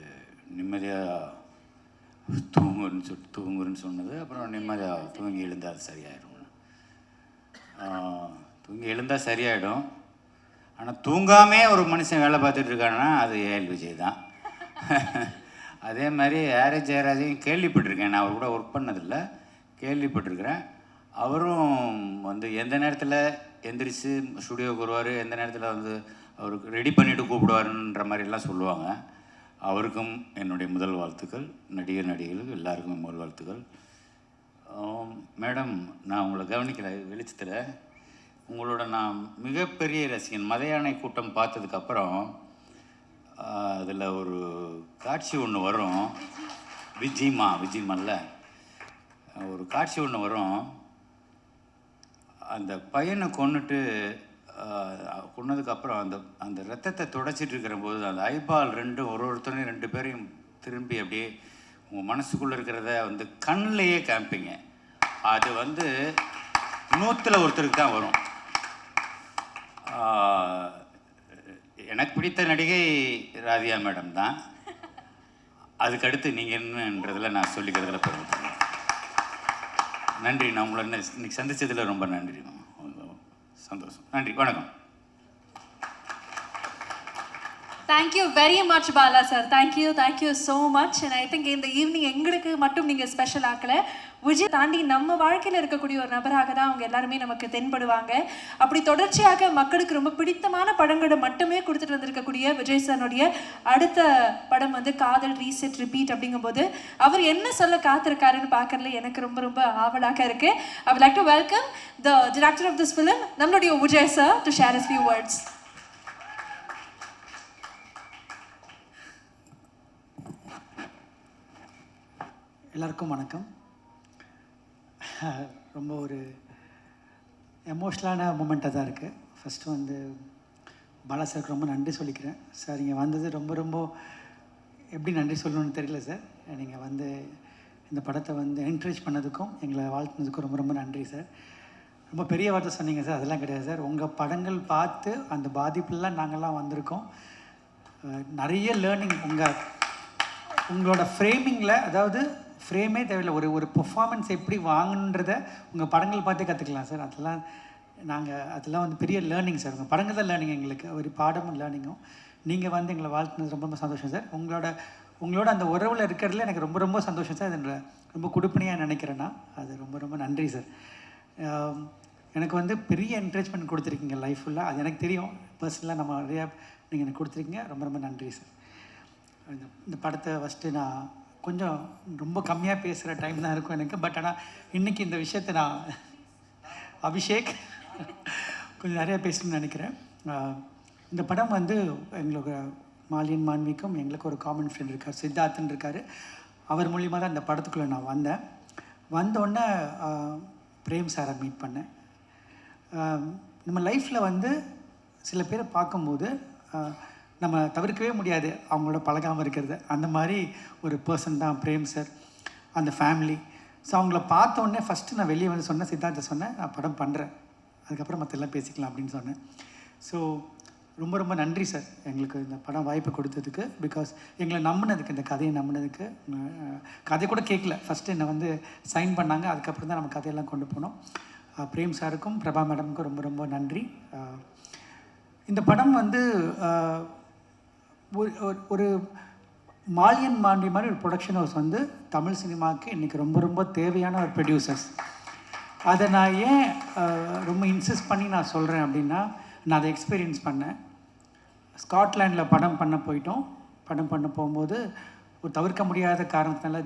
நிம்மதியாக தூங்குன்னு சொன்னது. அப்புறம் நிம்மதியாக தூங்கி எழுந்தால் அது சரியாயிடும். தூங்கி எழுந்தால் சரியாயிடும். ஆனால் தூங்காமே ஒரு மனுஷன் வேலை பார்த்துட்டு இருக்கான்னா அது ஏஎல் விஜய் தான். அதே மாதிரி ஆர்எஸ் ஜெயராஜையும் கேள்விப்பட்டிருக்கேன், நான் அவர் கூட ஒர்க் பண்ணதில்லை, கேள்விப்பட்டிருக்கிறேன். அவரும் வந்து எந்த நேரத்தில் எந்திரிச்சு ஸ்டுடியோவுக்கு வருவார், எந்த நேரத்தில் வந்து அவருக்கு ரெடி பண்ணிவிட்டு கூப்பிடுவாருன்ற மாதிரிலாம் சொல்லுவாங்க. அவருக்கும் என்னுடைய முதல் வாழ்த்துக்கள். நடிகர்களுக்கு எல்லாருக்குமே முதல் வாழ்த்துக்கள். மேடம், நான் உங்களை கவனிக்கல வெளிச்சத்தில், உங்களோட நான் மிகப்பெரிய ரசிகன். மதையானை கூட்டம் பார்த்ததுக்கப்புறம் அதில் ஒரு காட்சி ஒன்று வரும், விஜிமல்ல ஒரு காட்சி ஒன்று வரும். அந்த பையனை கொன்னதுக்கப்புறம் அந்த ரத்தத்தை துடைச்சிட்டு இருக்கிற போது அந்த ஐபால் ஒருத்தரையும் 2 பேரையும் திரும்பி அப்படியே உங்கள் மனசுக்குள்ளே இருக்கிறத வந்து கண்ணிலேயே காமிப்பீங்க. அது வந்து 100ல் ஒருத்தருக்கு தான் வரும். எனக்கு பிடித்த நடிகை ராதியா மேடம் தான். அதுக்கடுத்து நீங்கள் என்னன்றதில் நான் சொல்லிக்கிறதுல பெருமைப்படுறேன். நன்றி. நான் உங்களை இன்னைக்கு சந்தித்ததில் ரொம்ப நன்றி. சந்தோஷம். நன்றி. வணக்கம். Thank you very much, Bala sir. Thank you so much. And I think in the evening எங்களுக்கு மட்டும் நீங்கள் ஸ்பெஷல் ஆக்கலை. விஜய் தாண்டி நம்ம வாழ்க்கையில் இருக்கக்கூடிய ஒரு நபராக தான் அவங்க எல்லாருமே நமக்கு தென்படுவாங்க. அப்படி தொடர்ச்சியாக மக்களுக்கு ரொம்ப பிடித்தமான படங்களை மட்டுமே கொடுத்துட்டு வந்திருக்கக்கூடிய விஜய் சாருடைய அடுத்த படம் வந்து காதல் ரீசெட் ரிப்பீட் அப்படிங்கும்போது அவர் என்ன சொல்ல காத்திருக்காருன்னு பார்க்கறதுல எனக்கு ரொம்ப ரொம்ப ஆவலாக இருக்கு. I would like to welcome the director of this film, நம்மளுடைய Vijay sir, to share his few words. எல்லாருக்கும் வணக்கம். ரொம்ப ஒரு எமோஷ்னலான மூமெண்ட்டாக தான் இருக்குது. ஃபஸ்ட்டு வந்து பாலா சாருக்கு ரொம்ப நன்றி சொல்லிக்கிறேன். சார் இங்கே வந்தது ரொம்ப ரொம்ப எப்படி நன்றி சொல்லணும்னு தெரியல சார். நீங்கள் வந்து இந்த படத்தை வந்து என்கரேஜ் பண்ணதுக்கும் எங்களை வாழ்த்துனதுக்கும் ரொம்ப ரொம்ப நன்றி சார். ரொம்ப பெரிய வார்த்தை சொன்னீங்க சார், அதெல்லாம் கிடையாது சார். உங்கள் படங்கள் பார்த்து அந்த பாதிப்புலாம் நாங்கள்லாம் வந்திருக்கோம். நிறைய லேர்னிங் உங்களோட ஃப்ரேமிங்கில், அதாவது ஃப்ரேமே தேவையில்லை, ஒரு பெர்ஃபார்மன்ஸ் எப்படி வாங்கணுன்றத உங்கள் படங்கள் பார்த்தே கற்றுக்கலாம் சார். அதெல்லாம் வந்து பெரிய லேர்னிங் சார். உங்கள் படங்கள் தான் லேர்னிங் எங்களுக்கு, ஒரு பாடமும் லேர்னிங்கும். நீங்கள் வந்து எங்களை வாழ்த்துனது ரொம்ப ரொம்ப சந்தோஷம் சார். உங்களோட அந்த உறவில் இருக்கிறதுல எனக்கு ரொம்ப ரொம்ப சந்தோஷம் சார். அது ரொம்ப கொடுப்பனையாக நினைக்கிறேன்னா அது ரொம்ப ரொம்ப நன்றி சார். எனக்கு வந்து பெரிய என்கரேஜ்மெண்ட் கொடுத்துருக்கீங்க லைஃப் ஃபுல்லாக. அது எனக்கு தெரியும். பர்சனலாக நம்ம நிறையா நீங்கள் எனக்கு கொடுத்துருக்கீங்க. ரொம்ப ரொம்ப நன்றி சார். இந்த படத்தை ஃபஸ்ட்டு நான் கொஞ்சம் ரொம்ப கம்மியாக பேசுகிற டைம் தான் இருக்கும் எனக்கு. பட் ஆனால் இன்றைக்கி இந்த விஷயத்தை நான் அபிஷேக் கொஞ்சம் நிறையா பேசணும்னு நினைக்கிறேன். இந்த படம் வந்து எங்களுக்கு மாலியன் மான்விக்கும் எங்களுக்கு ஒரு காமன் ஃப்ரெண்ட் இருக்கார், சித்தார்த்தன் இருக்கார். அவர் மூலிமா தான் இந்த படத்துக்குள்ளே நான் வந்தோடனே பிரேம் சாரை மீட் பண்ணேன். நம்ம லைஃப்பில் வந்து சில பேரை பார்க்கும்போது நம்ம தவிர்க்கவே முடியாது அவங்களோட பழகாமல் இருக்கிறது. அந்த மாதிரி ஒரு பர்சன் தான் பிரேம் சார், அந்த ஃபேமிலி. ஸோ அவங்கள பார்த்தோன்னே ஃபஸ்ட்டு நான் வெளியே வந்து சொன்னேன், சித்தார்த்த சொன்னேன், நான் படம் பண்ணுறேன், அதுக்கப்புறம் மற்றெல்லாம் பேசிக்கலாம் அப்படின்னு சொன்னேன். ஸோ ரொம்ப ரொம்ப நன்றி சார் எங்களுக்கு இந்த படம் வாய்ப்பு கொடுத்ததுக்கு. பிகாஸ் எங்களை நம்பினதுக்கு, இந்த கதையை நம்பினதுக்கு. கதை கூட கேட்கல, ஃபஸ்ட்டு என்னை வந்து சைன் பண்ணாங்க, அதுக்கப்புறம் தான் நம்ம கதையெல்லாம் கொண்டு போனோம். பிரேம் சாருக்கும் பிரபா மேடமுக்கும் ரொம்ப ரொம்ப நன்றி. இந்த படம் வந்து ஒரு மாலியன் மாண்டி மாதிரி ஒரு ப்ரொடக்ஷன் ஹவுஸ் வந்து தமிழ் சினிமாவுக்கு இன்றைக்கி ரொம்ப ரொம்ப தேவையான ஒரு ப்ரொடியூசர்ஸ். அதை நான் ஏன் ரொம்ப இன்சிஸ்ட் பண்ணி நான் சொல்கிறேன் அப்படின்னா, நான் அதை எக்ஸ்பீரியன்ஸ் பண்ணேன். ஸ்காட்லாண்டில் படம் பண்ண போகும்போது ஒரு தவிர்க்க முடியாத காரணத்தினால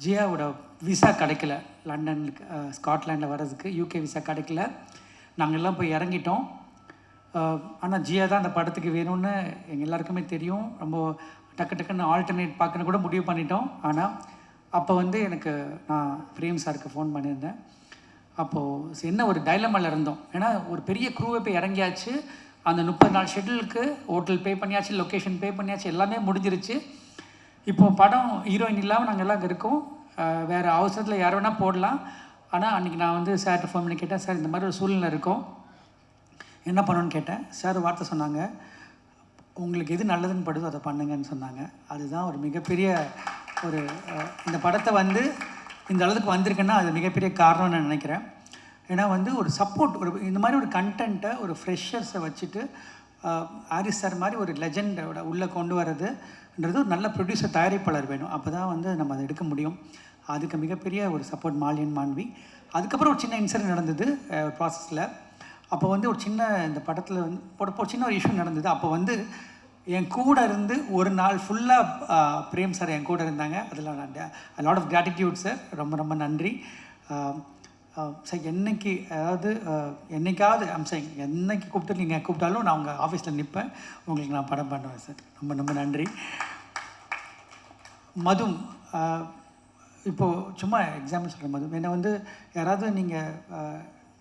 ஜியாவோட விசா கிடைக்கல. லண்டனுக்கு ஸ்காட்லாண்டில் வர்றதுக்கு யூகே விசா கிடைக்கல. நாங்கள் எல்லாம் போய் இறங்கிட்டோம். ஆனால் ஜியா தான் அந்த படத்துக்கு வேணும்னு எங்கள் எல்லாருக்குமே தெரியும். ரொம்ப டக்குன்னு ஆல்டர்னேட் பார்க்கணும் கூட முடிவு பண்ணிட்டோம். ஆனால் அப்போ வந்து நான் பிரேம் சாருக்கு ஃபோன் பண்ணியிருந்தேன். அப்போது என்ன ஒரு டைலமாவில் இருந்தோம். ஏன்னா ஒரு பெரிய க்ரூவை போய் இறங்கியாச்சு, அந்த 30 நாள் ஷெட்யூலுக்கு ஹோட்டல் பே பண்ணியாச்சு, லொக்கேஷன் பே பண்ணியாச்சு, எல்லாமே முடிஞ்சிருச்சு. இப்போது படம் ஹீரோயின் இல்லாமல் நாங்கள் எல்லாம் அங்கே இருக்கோம். வேறு அவசரத்தில் யார் வேணால் போடலாம். ஆனால் அன்றைக்கி நான் வந்து சார்கிட்ட ஃபோன் பண்ணி கேட்டேன், சார் இந்த மாதிரி ஒரு சூழ்நிலை இருக்கும், என்ன பண்ணணும்னு கேட்டேன். சார் வார்த்தை சொன்னாங்க, உங்களுக்கு எது நல்லதுன்னு படுதோ அதை பண்ணுங்கன்னு சொன்னாங்க. அதுதான் ஒரு மிகப்பெரிய இந்த படத்தை வந்து இந்த அளவுக்கு வந்திருக்குன்னா அது மிகப்பெரிய காரணம்னு நான் நினைக்கிறேன். ஏன்னா வந்து ஒரு சப்போர்ட், இந்த மாதிரி ஒரு கண்டென்ட்டை ஒரு ஃப்ரெஷர்ஸை வச்சுட்டு ஹாரிஸ் சார் மாதிரி ஒரு லெஜெண்டோட உள்ளே கொண்டு வர்றதுன்றது ஒரு நல்ல ப்ரொடியூசர், தயாரிப்பாளர் வேணும். அப்போ தான் வந்து நம்ம அதை எடுக்க முடியும். அதுக்கு மிகப்பெரிய ஒரு சப்போர்ட் மாலியன் மாண்வி. அதுக்கப்புறம் ஒரு சின்ன இன்சிடென்ட் நடந்தது ப்ராசஸில். அப்போ வந்து ஒரு சின்ன இந்த படத்தில் வந்து சின்ன ஒரு இஷ்யூ நடந்தது. அப்போ வந்து என் கூட இருந்து ஒரு நாள் ஃபுல்லாக பிரேம் சார் என் கூட இருந்தாங்க. அதில் நான் லாட் ஆஃப் கிராட்டிடியூட் சார், ரொம்ப ரொம்ப நன்றி சார். என்னைக்காவது என்னைக்கு கூப்பிட்டு நீங்கள் கூப்பிட்டாலும் நான் உங்கள் ஆஃபீஸில் நிற்பேன், உங்களுக்கு நான் படம் பண்ணுவேன் சார். ரொம்ப ரொம்ப நன்றி. மதும் இப்போது சும்மா எக்ஸாம்பிள் சொல்கிறேன். மதும் என்னை வந்து யாராவது நீங்கள்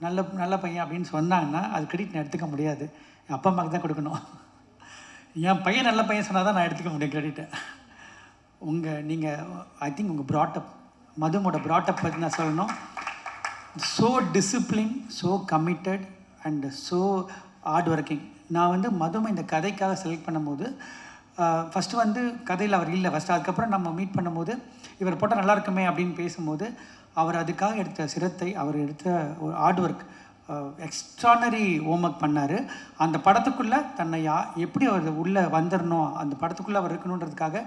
நல்ல பையன் அப்படின்னு சொன்னாங்கன்னா அது கிரெடிட் நான் எடுத்துக்க முடியாது, என் அப்பா அம்மாவுக்கு தான் கொடுக்கணும். என் பையன் நல்ல பையன் சொன்னால் தான் நான் எடுத்துக்க முடியும் கிரெடிட்டை. நீங்கள் ஐ திங்க் உங்கள் ப்ராட்டப், மதுமோட ப்ராட்டப் பற்றி நான் சொல்லணும். So discipline, so committed and so hard working. நான் வந்து மதுமை இந்த கதைக்காக செலக்ட் பண்ணும்போது ஃபஸ்ட்டு வந்து கதையில் அவர் இல்லை ஃபஸ்ட்டு. அதுக்கப்புறம் நம்ம மீட் பண்ணும்போது இவர் போட்டால் நல்லா இருக்குமே அப்படின்னு பேசும்போது அவர் அதுக்காக எடுத்த சிரத்தை, அவர் எடுத்த ஒரு ஹார்ட் ஒர்க், எக்ஸ்ட்ரானரி ஹோம்ஒர்க் பண்ணார். அந்த படத்துக்குள்ளே தன்னை எப்படி அவர் உள்ளே வந்துடணும், அந்த படத்துக்குள்ளே அவர் இருக்கணுன்றதுக்காக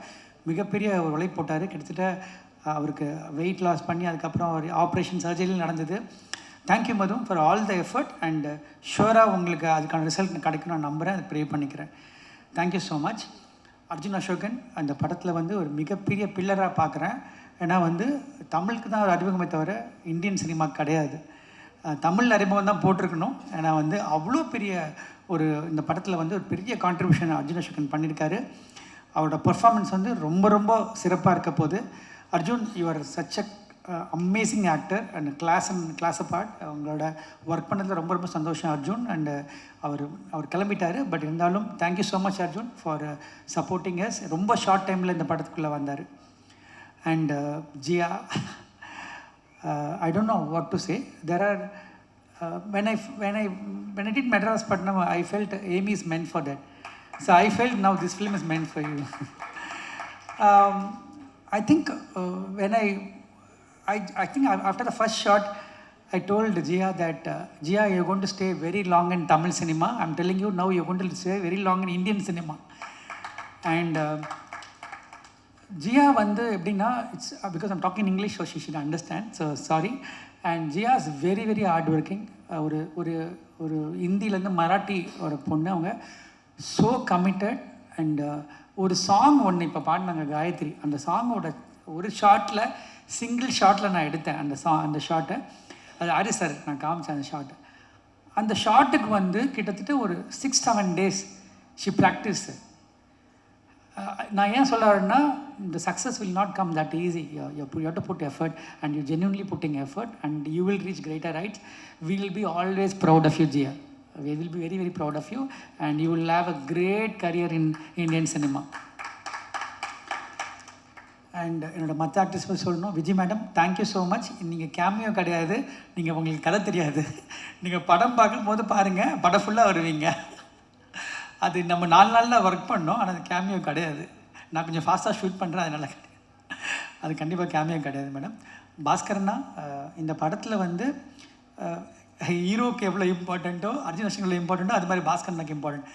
மிகப்பெரிய ஒரு உழைப்பு போட்டார். கிட்டத்தட்ட அவருக்கு வெயிட் லாஸ் பண்ணி அதுக்கப்புறம் அவர் ஆப்ரேஷன் சர்ஜரியில் நடந்தது. Thank you Madhu for all the effort and ஷுவராக உங்களுக்கு அதுக்கான ரிசல்ட் கிடைக்கும் நான் நம்புகிறேன், அதை ப்ரே பண்ணிக்கிறேன். Thank you so much. Arjun Ashokan அந்த படத்தில் வந்து ஒரு மிகப்பெரிய பில்லராக பார்க்குறேன். ஏன்னா வந்து தமிழுக்கு தான் ஒரு அறிமுகமே தவிர இந்தியன் சினிமா கிடையாது. தமிழ் அறிமுகம் தான் போட்டிருக்கணும். ஏன்னா வந்து அவ்வளோ பெரிய ஒரு இந்த படத்தில் வந்து ஒரு பெரிய கான்ட்ரிபியூஷன் அர்ஜுன் அசோகன் பண்ணியிருக்காரு. அவரோட பெர்ஃபார்மன்ஸ் வந்து ரொம்ப ரொம்ப சிறப்பாக இருக்க போது. Arjun, you are such a amazing actor and class apart. அவங்களோட ஒர்க் பண்ணதில் ரொம்ப ரொம்ப சந்தோஷம் அர்ஜுன். அண்டு அவர் கிளம்பிட்டார். பட் இருந்தாலும் thank you so much Arjun for supporting us. ரொம்ப ஷார்ட் டைமில் இந்த படத்துக்குள்ளே வந்தார். And Jiya, I don't know what to say. There are when I did Madras Patnam, I felt Amy is meant for that. So I felt now this film is meant for you. I think when I think after the first shot, I told Jia that Jia, you're going to stay very long in Tamil cinema. I'm telling you now, you're going to stay very long in Indian cinema. And Jia வந்து எப்படின்னா, it's because I'm talking English, so she should understand, so sorry. And Jia is very very hard working. ஒரு ஒரு ஒரு ஹிந்திலேருந்து மராட்டி ஒரு பொண்ணு, அவங்க ஸோ கமிட்டட். அண்ட் ஒரு சாங் ஒன்று இப்போ பாடினாங்க காயத்ரி, அந்த சாங்கோட ஒரு ஷார்ட்டில் சிங்கிள் ஷார்ட்டில் நான் எடுத்தேன் அந்த ஷார்ட்டை. அது ஹாரிஸ் சார் நான் காமிச்சேன் அந்த ஷார்ட்டை. அந்த ஷார்ட்டுக்கு வந்து கிட்டத்தட்ட ஒரு 6-7 days ஷி ப்ராக்டிஸ். நான் ஏன் சொல்ல வரேன்னா, the success will not come that easy. You have to put effort, and you're genuinely putting effort, and you will reach greater heights. We will be always proud of you, Jia. We will be very very proud of you, and you will have a great career in Indian cinema. And என்னோடய மற்ற ஆக்டர்ஸ் பற்றி சொல்லணும். Vijay madam, thank you so much. நீங்கள் கேமியோ கிடையாது, நீங்கள் உங்களுக்கு கதை தெரியாது, நீங்கள் படம் பார்க்கும் போது பாருங்கள், படம் ஃபுல்லாக வருவீங்க. அது நம்ம 4 நாளில் ஒர்க் பண்ணோம், ஆனால் அது கேமியோ கிடையாது. நான் கொஞ்சம் ஃபாஸ்ட்டாக ஷூட் பண்ணுறேன், அதனால் அது கண்டிப்பாக கேமியோ கிடையாது மேடம். பாஸ்கரனா, இந்த படத்தில் வந்து ஹீரோக்கு எவ்வளோ இம்பார்ட்டண்ட்டோ, அர்ஜுன் அசோகன் எவ்வளோ இம்பார்ட்டண்ட்டோ, அது மாதிரி பாஸ்கரனுக்கு இம்பார்ட்டன்ட்.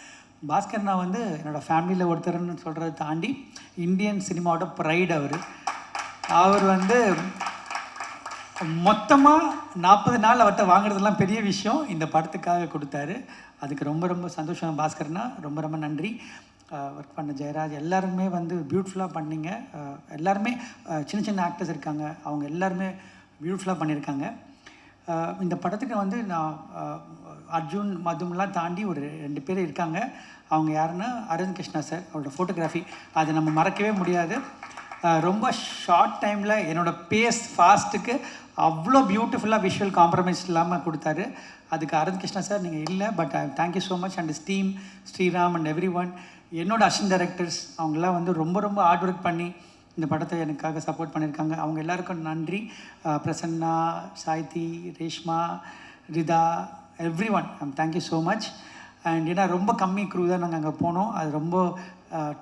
பாஸ்கரனா வந்து என்னோடய ஃபேமிலியில் ஒருத்தர்னு சொல்கிறத தாண்டி இந்தியன் சினிமாவோட ப்ரைட். அவர் வந்து மொத்தமாக 40 நாள் அவர்கிட்ட வாங்குறதுலாம் பெரிய விஷயம், இந்த படத்துக்காக கொடுத்தாரு. அதுக்கு ரொம்ப ரொம்ப சந்தோஷம் பாஸ்கர்னா, ரொம்ப ரொம்ப நன்றி. ஒர்க் பண்ண ஜெயராஜ் எல்லாருமே வந்து பியூட்டிஃபுல்லாக பண்ணிங்க. எல்லாருமே சின்ன சின்ன ஆக்டர்ஸ் இருக்காங்க, அவங்க எல்லாருமே பியூட்டிஃபுல்லாக பண்ணியிருக்காங்க. இந்த படத்துக்கு வந்து நான் அர்ஜுன் மதுமெலாம் தாண்டி ஒரு 2 பேர் இருக்காங்க. அவங்க யாருன்னா, அரவிந்த் கிருஷ்ணா சார், அவரோட ஃபோட்டோகிராஃபி அதை நம்ம மறக்கவே முடியாது. ரொம்ப ஷார்ட் டைமில் என்னோடய பேஸ் ஃபாஸ்ட்டுக்கு அவ்வளோ பியூட்டிஃபுல்லாக விஷுவல் காம்ப்ரமைஸ் இல்லாமல் கொடுத்தாரு. அதுக்கு அரவிந்த் கிருஷ்ணா சார் நீங்கள் இல்லை, but thank you so much. And team Sriram and everyone, என்னோட அசிஸ்டன்ட் டைரக்டர்ஸ், அவங்களாம் வந்து ரொம்ப ரொம்ப ஹார்ட் ஒர்க் பண்ணி இந்த படத்தை எனக்காக சப்போர்ட் பண்ணியிருக்காங்க. அவங்க எல்லாருக்கும் நன்றி. Prasanna, Saithi, Reshma, Rita, everyone, thank you so much. And ஏன்னா ரொம்ப கம்மி க்ரூ தான் நாங்கள் அங்கே போனோம். அது ரொம்ப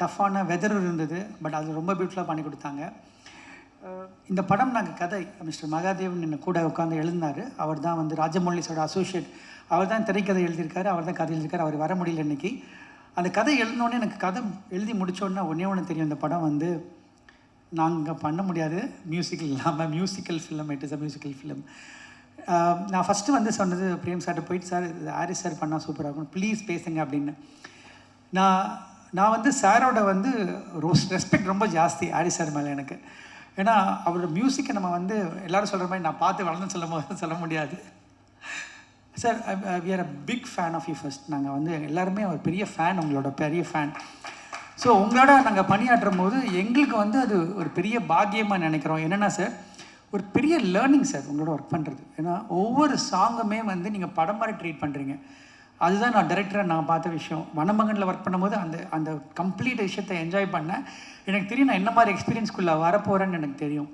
டஃப்பான வெதர் இருந்தது, பட் அது ரொம்ப பியூட்டிஃபுல்லாக பண்ணி கொடுத்தாங்க. இந்த படம் நாங்கள் கதை மிஸ்டர் மகாதேவன் என்ன கூட உட்காந்து எழுதினார். அவர் தான் வந்து ராஜமௌலிஸோட அசோசியேட். அவர் தான் திரைக்கதை எழுதியிருக்காரு, அவர் தான் கதை எழுதியிருக்காரு. அவர் வர முடியல இன்றைக்கி. அந்த கதை எழுதினோடனே எனக்கு கதை எழுதி முடித்தோடனே ஒன்று தெரியும், இந்த படம் வந்து நாங்கள் பண்ண முடியாது மியூசிக்கல் இல்லாமல். Musical film, it is a musical film. நான் ஃபஸ்ட்டு வந்து சொன்னது பிரேம் சார்கிட்ட போயிட்டு, சார் இது ஹாரிஸ் சார் பண்ணால் சூப்பராக இருக்கும், ப்ளீஸ் பேசுங்க அப்படின்னு. நான் வந்து சாரோட வந்து ரெஸ்பெக்ட் ரொம்ப ஜாஸ்தி ஹாரிஸ் சார் மேலே எனக்கு. ஏன்னா அவரோட மியூசிக்கை நம்ம வந்து எல்லோரும் சொல்கிற மாதிரி நான் பார்த்து வளர்ந்து சொல்ல முடியாது. Sir, we are a big fan of you. First நாங்கள் வந்து எல்லாருமே ஒரு பெரிய ஃபேன், உங்களோட பெரிய ஃபேன். ஸோ உங்களோட நாங்கள் பணியாற்றும் போது எங்களுக்கு வந்து அது ஒரு பெரிய பாக்கியமாக நினைக்கிறோம். என்னென்னா சார், ஒரு பெரிய லேர்னிங் சார் உங்களோட ஒர்க் பண்ணுறது. ஏன்னா ஒவ்வொரு சாங்குமே வந்து நீங்கள் படம் மாதிரி ட்ரீட் பண்ணுறீங்க. அதுதான் நான் டைரக்டராக நான் பார்த்த விஷயம். வனமகனில் ஒர்க் பண்ணும்போது அந்த கம்ப்ளீட் விஷயத்தை என்ஜாய் பண்ணேன். எனக்கு தெரியும் நான் என்ன மாதிரி எக்ஸ்பீரியன்ஸ்குள்ளே வரப்போகிறேன்னு எனக்கு தெரியும்.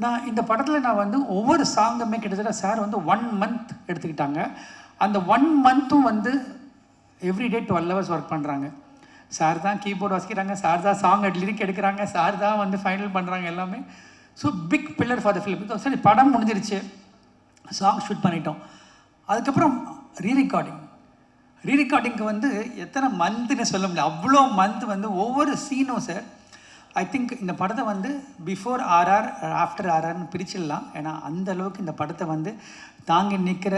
நான் இந்த படத்தில் நான் வந்து ஒவ்வொரு சாங்குமே கிட்டத்தட்ட சார் வந்து 1 month எடுத்துக்கிட்டாங்க. அந்த 1 month வந்து எவ்ரிடே 12 hours ஒர்க் பண்ணுறாங்க. சார் தான் கீபோர்டு வாசிக்கிறாங்க, சார் தான் சாங் லிரிக் எடுக்கிறாங்க, சார் தான் வந்து ஃபைனல் பண்ணுறாங்க எல்லாமே. So big pillar for the film. சரி படம் முடிஞ்சிருச்சு, சாங் ஷூட் பண்ணிட்டோம். அதுக்கப்புறம் ரீரெக்கார்டிங்க்கு வந்து எத்தனை மந்த்துன்னு சொல்ல முடியல, அவ்வளோ மந்த் வந்து ஒவ்வொரு சீனும் சார். ஐ திங்க் இந்த படத்தை வந்து பிஃபோர் ஆர்ஆர் ஆஃப்டர் ஆர்ஆர்னு பிரிச்சிடலாம். ஏன்னா அந்த அளவுக்கு இந்த படத்தை வந்து தாங்கி நிற்கிற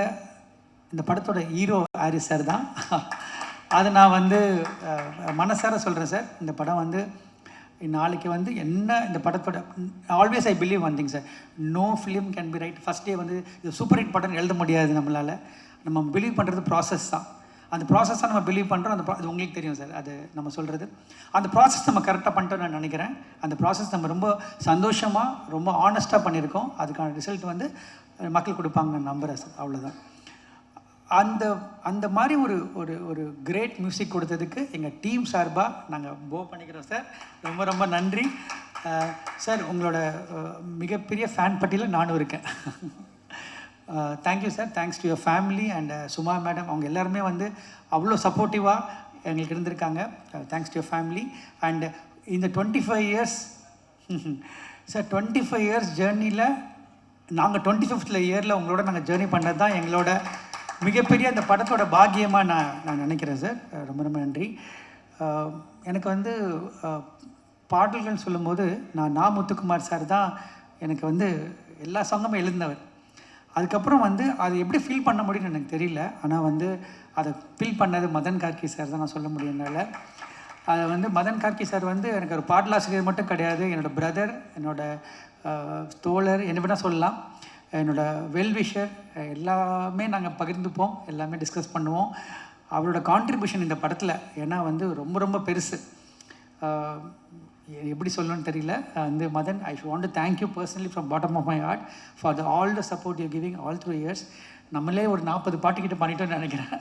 இந்த படத்தோட ஹீரோ ஹாரிஸ் சார் தான். அதை நான் வந்து மனசார சொல்கிறேன் சார். இந்த படம் வந்து நாளைக்கு வந்து என்ன இந்த படத்தோட always I believe one thing sir, no film can be right first day வந்து இது சூப்பர் ஹிட் படம்னு எழுத முடியாது நம்மளால். நம்ம பிலீவ் பண்ணுறது ப்ராசஸ் தான். அந்த ப்ராசஸ் தான் நம்ம பிலீவ் பண்ணுறோம். அது உங்களுக்கு தெரியும் சார், அது நம்ம சொல்கிறது. அந்த ப்ராசஸ் நம்ம கரெக்டாக பண்ணிட்டோம்னு நான் நினைக்கிறேன். அந்த ப்ராசஸ் நம்ம ரொம்ப சந்தோஷமாக ரொம்ப ஆனஸ்ட்டாக பண்ணியிருக்கோம். அதுக்கான ரிசல்ட் வந்து மக்கள் கொடுப்பாங்க நான் நம்புகிறேன் சார். அவ்வளோதான். அந்த மாதிரி ஒரு ஒரு ஒரு கிரேட் மியூசிக் கொடுத்ததுக்கு எங்கள் டீம் சார்பாக நாங்கள் போ பண்ணிக்கிறோம் சார். ரொம்ப ரொம்ப நன்றி சார். உங்களோட மிகப்பெரிய ஃபேன் பட்டியலில் நானும் இருக்கேன். Thank you sir. Thanks to your family and Suma madam. அவங்க எல்லாருமே வந்து அவ்வளோ சப்போர்ட்டிவாக எங்களுக்கு இருந்திருக்காங்க. Thanks to your family. And இந்த 25 years சார், 25 years ஜேர்னியில் நாங்கள் 25th இயரில் உங்களோட நாங்கள் ஜேர்னி பண்ணது தான் எங்களோட மிகப்பெரிய அந்த படத்தோட பாக்கியமாக நான் நினைக்கிறேன் சார். ரொம்ப ரொம்ப நன்றி. எனக்கு வந்து பாடல்கள் சொல்லும்போது நான் முத்துக்குமார் சார் தான் எனக்கு வந்து எல்லா சாங்குமே எழுதினவர். அதுக்கப்புறம் வந்து அதை எப்படி ஃபீல் பண்ண முடியும்னு எனக்கு தெரியல. ஆனால் வந்து அதை ஃபீல் பண்ணது மதன் கார்கி சார் தான் நான் சொல்ல முடியும் என்னால். அதை வந்து மதன் கார்கி சார் வந்து எனக்கு ஒரு பாடலாசிரியர் மட்டும் கிடையாது, என்னோடய பிரதர், என்னோடய தோழர், என்ன வேணால் சொல்லலாம், என்னோடய வெல்விஷர். எல்லாமே நாங்கள் பகிர்ந்துப்போம், எல்லாமே டிஸ்கஸ் பண்ணுவோம். அவரோட கான்ட்ரிபியூஷன் இந்த படத்தில் ஏன்னா வந்து ரொம்ப ரொம்ப பெருசு. எப்படி சொல்லணும்னு தெரியல. வந்து Madan, I want to thank you personally from bottom of my heart for all the support you giving all through years. நம்மளே ஒரு 40 பாட்டுக்கிட்ட பண்ணிட்டோன்னு நினைக்கிறேன்.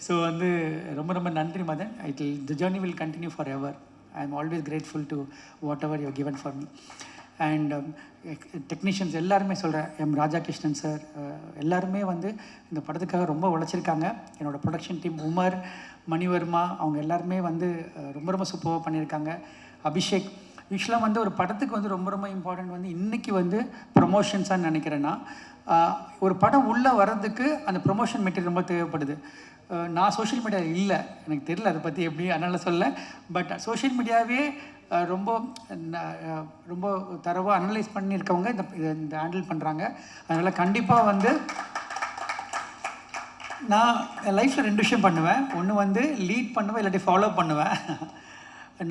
ஸோ வந்து ரொம்ப ரொம்ப நன்றி Madan. The journey will continue forever. I am always grateful to whatever you given for me. And technicians எல்லாருமே சொல்கிறேன், எம் ராஜாகிருஷ்ணன் சார் எல்லாருமே வந்து இந்த படத்துக்காக ரொம்ப உழைச்சிருக்காங்க. என்னோடய ப்ரொடக்ஷன் டீம் உமர், மணிவர்மா, அவங்க எல்லாருமே வந்து ரொம்ப ரொம்ப சூப்பராக பண்ணியிருக்காங்க. அபிஷேக். யூஸ்வலாக வந்து ஒரு படத்துக்கு வந்து ரொம்ப ரொம்ப இம்பார்ட்டண்ட் வந்து இன்றைக்கி வந்து ப்ரொமோஷன்ஸான்னு நினைக்கிறேன்னா, ஒரு படம் உள்ளே வர்றதுக்கு அந்த ப்ரொமோஷன் மெட்டீரியல் ரொம்ப தேவைப்படுது. நான் சோஷியல் மீடியா இல்லை, எனக்கு தெரியல அதை பற்றி எப்படி, அதனால் சொல்ல. பட் சோஷியல் மீடியாவே ரொம்ப ரொம்ப தரவாக அனலைஸ் பண்ணியிருக்கவங்க இந்த ஹேண்டில் பண்ணுறாங்க. அதனால் கண்டிப்பாக வந்து நான் என் லைஃப்பில் 2 விஷயம் பண்ணுவேன். ஒன்று வந்து லீட் பண்ணுவேன், இல்லாட்டி ஃபாலோ பண்ணுவேன்.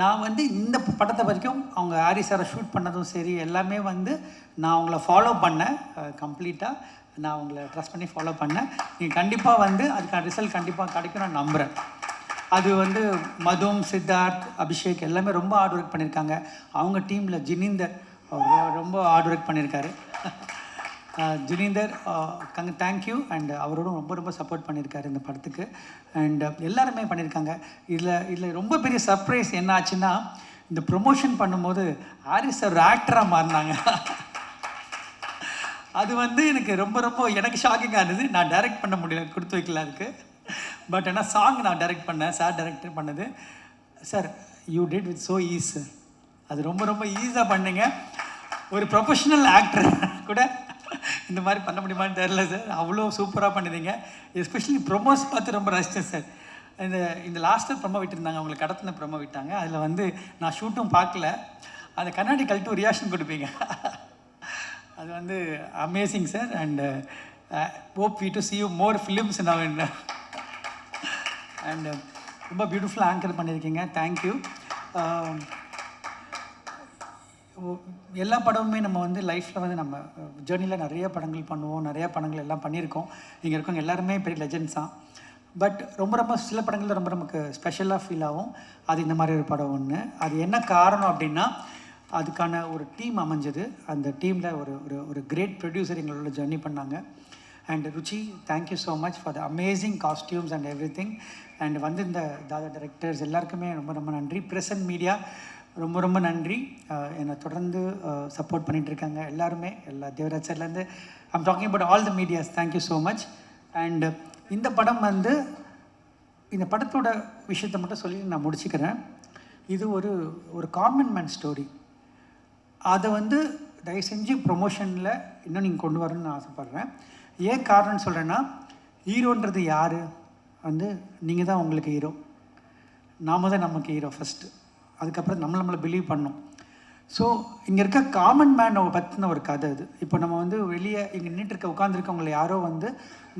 நான் வந்து இந்த படத்தை வரைக்கும் அவங்க ஹாரிஸ் சாரை ஷூட் பண்ணதும் சரி எல்லாமே வந்து நான் அவங்கள ஃபாலோ பண்ணேன். கம்ப்ளீட்டாக நான் அவங்கள ட்ரஸ்ட் பண்ணி ஃபாலோ பண்ணேன். நீங்கள் கண்டிப்பாக வந்து அதுக்கான ரிசல்ட் கண்டிப்பாக கிடைக்கும் நான் நம்புகிறேன். அது வந்து மதும், சித்தார்த், அபிஷேக் எல்லாமே ரொம்ப ஹார்ட் ஒர்க் பண்ணியிருக்காங்க. அவங்க டீமில் ஜினீந்தர் ரொம்ப ஹார்ட் ஒர்க் பண்ணியிருக்காரு. ஜினீந்தர் தேங்க்யூ. அண்ட் அவரோடும் ரொம்ப ரொம்ப சப்போர்ட் பண்ணியிருக்காரு இந்த படத்துக்கு. அண்ட் எல்லாருமே பண்ணியிருக்காங்க. இதில் ரொம்ப பெரிய சர்ப்ரைஸ் என்ன ஆச்சுன்னா, இந்த ப்ரொமோஷன் பண்ணும்போது ஹாரிஸ் ஒரு ஆக்டராக மாறினாங்க. அது வந்து எனக்கு ரொம்ப ரொம்ப எனக்கு ஷாக்கிங்காக இருந்தது. நான் டைரக்ட் பண்ண முடியல, கொடுத்து வைக்கல அதுக்கு. பட் ஆனால் சாங் நான் டைரக்ட் பண்ணேன், சார் டைரக்டர் பண்ணது. Sir you did with so easy sir. அது ரொம்ப ரொம்ப ஈஸியாக பண்ணீங்க. ஒரு ப்ரொஃபஷனல் ஆக்டர் கூட இந்த மாதிரி பண்ண முடியுமான்னு தெரில சார். அவ்வளோ சூப்பராக பண்ணிடுங்க. எஸ்பெஷலி ப்ரொமோஸ் பார்த்து ரொம்ப ரசித்தேன் சார். இந்த லாஸ்ட்டில் ப்ரொமோ விட்டுருந்தாங்க, அவங்களுக்கு கடத்தின ப்ரொமோ விட்டாங்க. அதில் வந்து நான் ஷூட்டும் பார்க்கல, அந்த கண்ணாடி கழட்டு ஒரு ரியாக்ஷன் கொடுப்பீங்க. அது வந்து amazing sir. And hope we to see you more films now. And ரொம்ப பியூட்டிஃபுல்லாக ஆங்கர் பண்ணியிருக்கீங்க. தேங்க்யூ. எல்லா படமுமே நம்ம வந்து லைஃப்பில் வந்து நம்ம ஜேர்னியில் நிறைய படங்கள் பண்ணுவோம், நிறையா படங்கள் எல்லாம் பண்ணியிருக்கோம். இங்கே இருக்கவங்க எல்லாருமே பெரிய லெஜெண்ட்ஸ் தான். பட் ரொம்ப ரொம்ப சில படங்கள் ரொம்ப நமக்கு ஸ்பெஷலாக ஃபீல் ஆகும். அது இந்த மாதிரி ஒரு படம் ஒன்று. அது என்ன காரணம் அப்படின்னா, அதுக்கான ஒரு டீம் அமைஞ்சது. அந்த டீமில் ஒரு ஒரு ஒரு கிரேட் ப்ரொடியூசர் எங்களோட ஜர்னி பண்ணாங்க. And Ruchi, thank you so much for the amazing costumes and every thing. And வந்து இந்த தாதா டைரக்டர்ஸ் எல்லாருக்குமே ரொம்ப ரொம்ப நன்றி. ப்ரெசன்ட் மீடியா ரொம்ப ரொம்ப நன்றி. என்னை தொடர்ந்து சப்போர்ட் பண்ணிகிட்ருக்காங்க எல்லாருமே, எல்லா தேவராஜ் சார்லேருந்து. I'm talking about all the medias. Thank you so much. And இந்த படம் வந்து இந்த படத்தோட விஷயத்தை மட்டும் சொல்லி நான் முடிச்சுக்கிறேன். இது ஒரு காமன் மேன் ஸ்டோரி. அதை வந்து தயவு செஞ்சு ப்ரொமோஷனில் இன்னும் நீங்கள் கொண்டு வரணும்னு நான் ஆசைப்பட்றேன். ஏன் காரணம்னு சொல்கிறேன்னா, ஹீரோன்றது யார் வந்து நீங்கள் தான் உங்களுக்கு ஹீரோ, நாம தான் நமக்கு ஹீரோ ஃபஸ்ட்டு. அதுக்கப்புறம் நம்மளை பிலீவ் பண்ணோம். ஸோ இங்கே இருக்க காமன் மேனை பற்றின ஒரு கதை இது. இப்போ நம்ம வந்து வெளியே இங்கே நின்றுட்டு உட்காந்துருக்கவங்களை யாரோ வந்து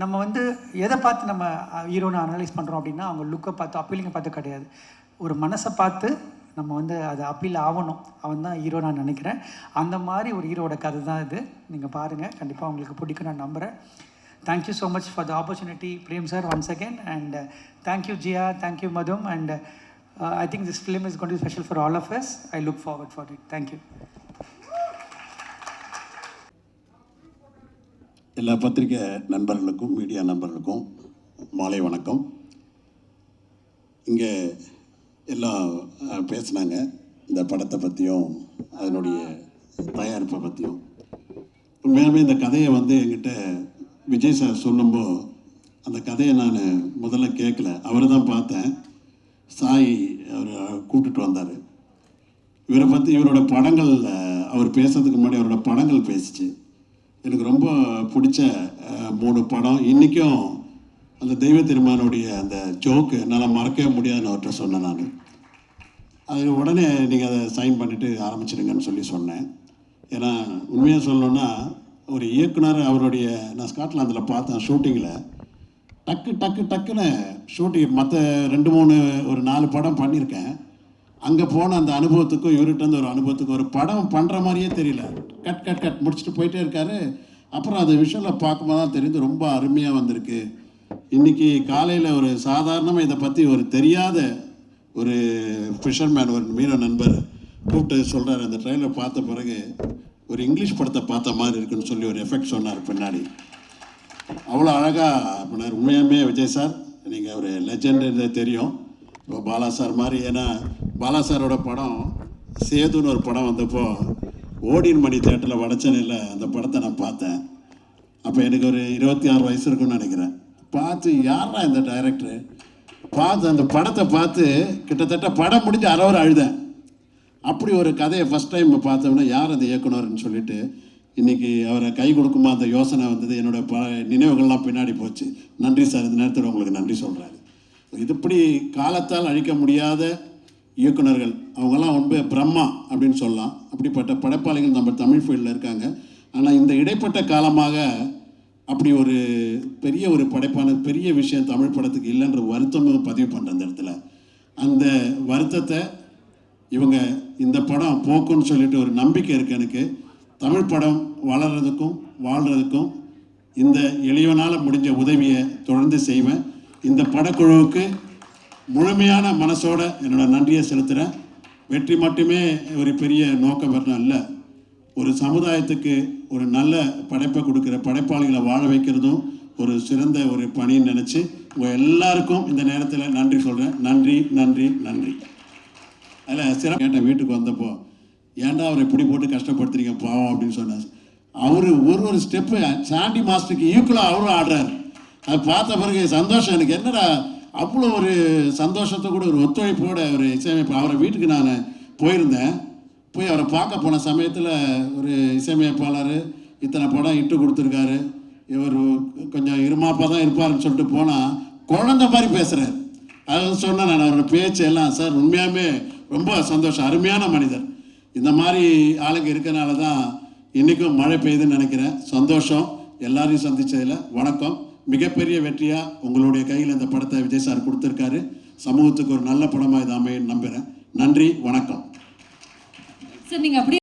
நம்ம வந்து எதை பார்த்து நம்ம ஹீரோனை அனலைஸ் பண்ணுறோம் அப்படின்னா, அவங்க லுக்கை பார்த்து அப்பீலிங்கை பார்த்து கிடையாது, ஒரு மனசை பார்த்து நம்ம வந்து அது அப்பீல் ஆகணும். அவன் தான் ஹீரோ நான் நினைக்கிறேன். அந்த மாதிரி ஒரு ஹீரோட கதை தான் இது. நீங்கள் பாருங்கள், கண்டிப்பாக உங்களுக்கு பிடிக்கும் நான் நம்புகிறேன். Thank you so much for the opportunity Prem sir once again. And thank you Jiya, thank you மதும். And I think this film is going to be special for all of us. I look forward for it. Thank you. எல்லா பத்திரிகை நண்பர்களுக்கும் மீடியா நண்பர்களுக்கும் மாலை வணக்கம். இங்கே எல்லாம் பேசினாங்க இந்த படத்தை பற்றியும் அதனுடைய தயாரிப்பை பற்றியும். உண்மையாலுமே இந்த கதையை வந்து என்கிட்ட விஜய் சார் சொல்லும்போது அந்த கதையை நான் முதல்ல கேட்கல, அவரை தான் பார்த்தேன். சாய் அவர் கூப்பிட்டுட்டு வந்தார். இவரை பற்றி இவரோட படங்கள் அவர் பேசுறதுக்கு முன்னாடி அவரோட படங்கள் பேசிச்சு. எனக்கு ரொம்ப பிடிச்ச 3 படம் இன்றைக்கும் அந்த தெய்வ திருமானுடைய அந்த ஜோக்கு என்னால் மறக்கவே முடியாதுன்னு அவர்கிட்ட சொன்னேன். நான் அது உடனே நீங்கள் அதை சைன் பண்ணிவிட்டு ஆரம்பிச்சிடுங்கன்னு சொன்னேன். ஏன்னா உண்மையாக சொல்லணுன்னா ஒரு இயக்குனர் அவருடைய நான் ஸ்காட்லாந்தில் பார்த்தேன் ஷூட்டிங்கில் டக்குன்னு ஷூட்டிங் மற்ற 2-3 ஒரு 4 படம் பண்ணியிருக்கேன். அங்கே போன அந்த அனுபவத்துக்கும் இவர்கிட்ட வந்து ஒரு அனுபவத்துக்கும் ஒரு படம் பண்ணுற மாதிரியே தெரியல. கட் முடிச்சுட்டு போயிட்டே இருக்காரு. அப்புறம் அது விஷுவலில் பார்க்கும்போது தான் தெரியுது ரொம்ப அருமையாக வந்திருக்கு. இன்றைக்கி காலையில் ஒரு சாதாரணமாக இதை பற்றி ஒரு தெரியாத ஒரு ஃபிஷர்மேன் ஒரு மீன நண்பர் கூப்பிட்டு சொல்கிறார், அந்த ட்ரெயிலர் பார்த்த பிறகு ஒரு இங்கிலீஷ் படத்தை பார்த்த மாதிரி இருக்குன்னு சொல்லி ஒரு எஃபெக்ட் சொன்னார் பின்னாடி. அவ்வளோ அழகாக பண்ணார். உண்மையாமே விஜய் சார் நீங்கள் ஒரு லெஜெண்ட் தெரியும். இப்போ பாலா சார் மாதிரி, ஏன்னா பாலா சாரோட படம் சேதுன்னு ஒரு படம் வந்தப்போ ஓடின் மணி தேட்டரில் வடச்சென்னையில் அந்த படத்தை நான் பார்த்தேன். அப்போ எனக்கு ஒரு 26 வயசு இருக்குன்னு நினைக்கிறேன். பார்த்து யாரா இந்த டைரக்டரு பார்த்து அந்த படத்தை பார்த்து கிட்டத்தட்ட படம் முடிஞ்சு அரை அழுதேன். அப்படி ஒரு கதையை ஃபஸ்ட் டைம் பார்த்தோம்னா யார் அந்த இயக்குனர்னு சொல்லிட்டு இன்றைக்கி அவரை கை கொடுக்குமா அந்த யோசனை வந்தது. என்னோடய நினைவுகள்லாம் பின்னாடி போச்சு. நன்றி சார், இந்த நேரத்தில் உங்களுக்கு நன்றி சொல்கிறாரு. இதுபடி காலத்தால் அழிக்க முடியாத இயக்குனர்கள் அவங்கெல்லாம் ரொம்ப பிரம்மா அப்படின்னு சொல்லலாம். அப்படிப்பட்ட படைப்பாளிகள் நம்ம தமிழ் ஃபீல்டில் இருக்காங்க. ஆனால் இந்த இடைப்பட்ட காலமாக அப்படி ஒரு பெரிய ஒரு படைப்பான பெரிய விஷயம் தமிழ் படத்துக்கு இல்லைன்ற வருத்தம் பதிவு பண்ணுற அந்த இடத்துல. அந்த வருத்தத்தை இவங்க இந்த படம் போக்குன்னு சொல்லிட்டு ஒரு நம்பிக்கை இருக்குது எனக்கு. தமிழ் படம் வளர்கிறதுக்கும் வாழ்கிறதுக்கும் இந்த எளியவனால் முடிஞ்ச உதவியை தொடர்ந்து செய்வேன். இந்த படக்குழுவுக்கு முழுமையான மனசோட என்னோட நன்றியை செலுத்துகிறேன். வெற்றி மட்டுமே ஒரு பெரிய நோக்கம் வரணும் இல்லை, ஒரு சமுதாயத்துக்கு ஒரு நல்ல படைப்பை கொடுக்குற படைப்பாளிகளை வாழ வைக்கிறதும் ஒரு சிறந்த ஒரு பணின்னு நினச்சி உங்கள் எல்லாருக்கும் இந்த நேரத்தில் நன்றி சொல்கிறேன். நன்றி நன்றி நன்றி. அதில் சிறப்பு கேட்டேன் வீட்டுக்கு வந்தப்போ, ஏன்டா அவரை இப்படி போட்டு கஷ்டப்படுத்துறீங்க பாவம் அப்படின்னு சொன்னார். அவர் ஒரு ஸ்டெப்பு சாண்டி மாஸ்டருக்கு ஈக்குவலாக அவரும் ஆடுறாரு. அதை பார்த்த பிறகு சந்தோஷம் எனக்கு. என்னடா அவ்வளோ ஒரு சந்தோஷத்தை கூட ஒரு ஒத்துழைப்போட ஒரு இசையமைப்பு. அவரை வீட்டுக்கு நான் போயிருந்தேன். போய் அவரை பார்க்க போன சமயத்தில் ஒரு இசையமைப்பாளர் இத்தனை படம் இட்டு கொடுத்துருக்காரு, இவர் கொஞ்சம் இருமாப்பாக தான் இருப்பாருன்னு சொல்லிட்டு போனால் குழந்த மாதிரி பேசுகிறார். அது சொன்னேன் நான் அவரோட பேச்சு எல்லாம். சார் உண்மையாகவே ரொம்ப சந்தோஷம், அருமையான மனிதர். இந்த மாதிரி ஆளுங்க இருக்கனால தான் இன்றைக்கும் மழை பெய்யுதுன்னு நினைக்கிறேன். சந்தோஷம் எல்லாரையும் சந்தித்ததில். வணக்கம். மிகப்பெரிய வெற்றியாக உங்களுடைய கையில் இந்த படத்தை விஜய் சார் கொடுத்துருக்காரு. சமூகத்துக்கு ஒரு நல்ல படமாக இது அமையும் நம்புகிறேன். நன்றி, வணக்கம். சார் நீங்கள் அப்படியே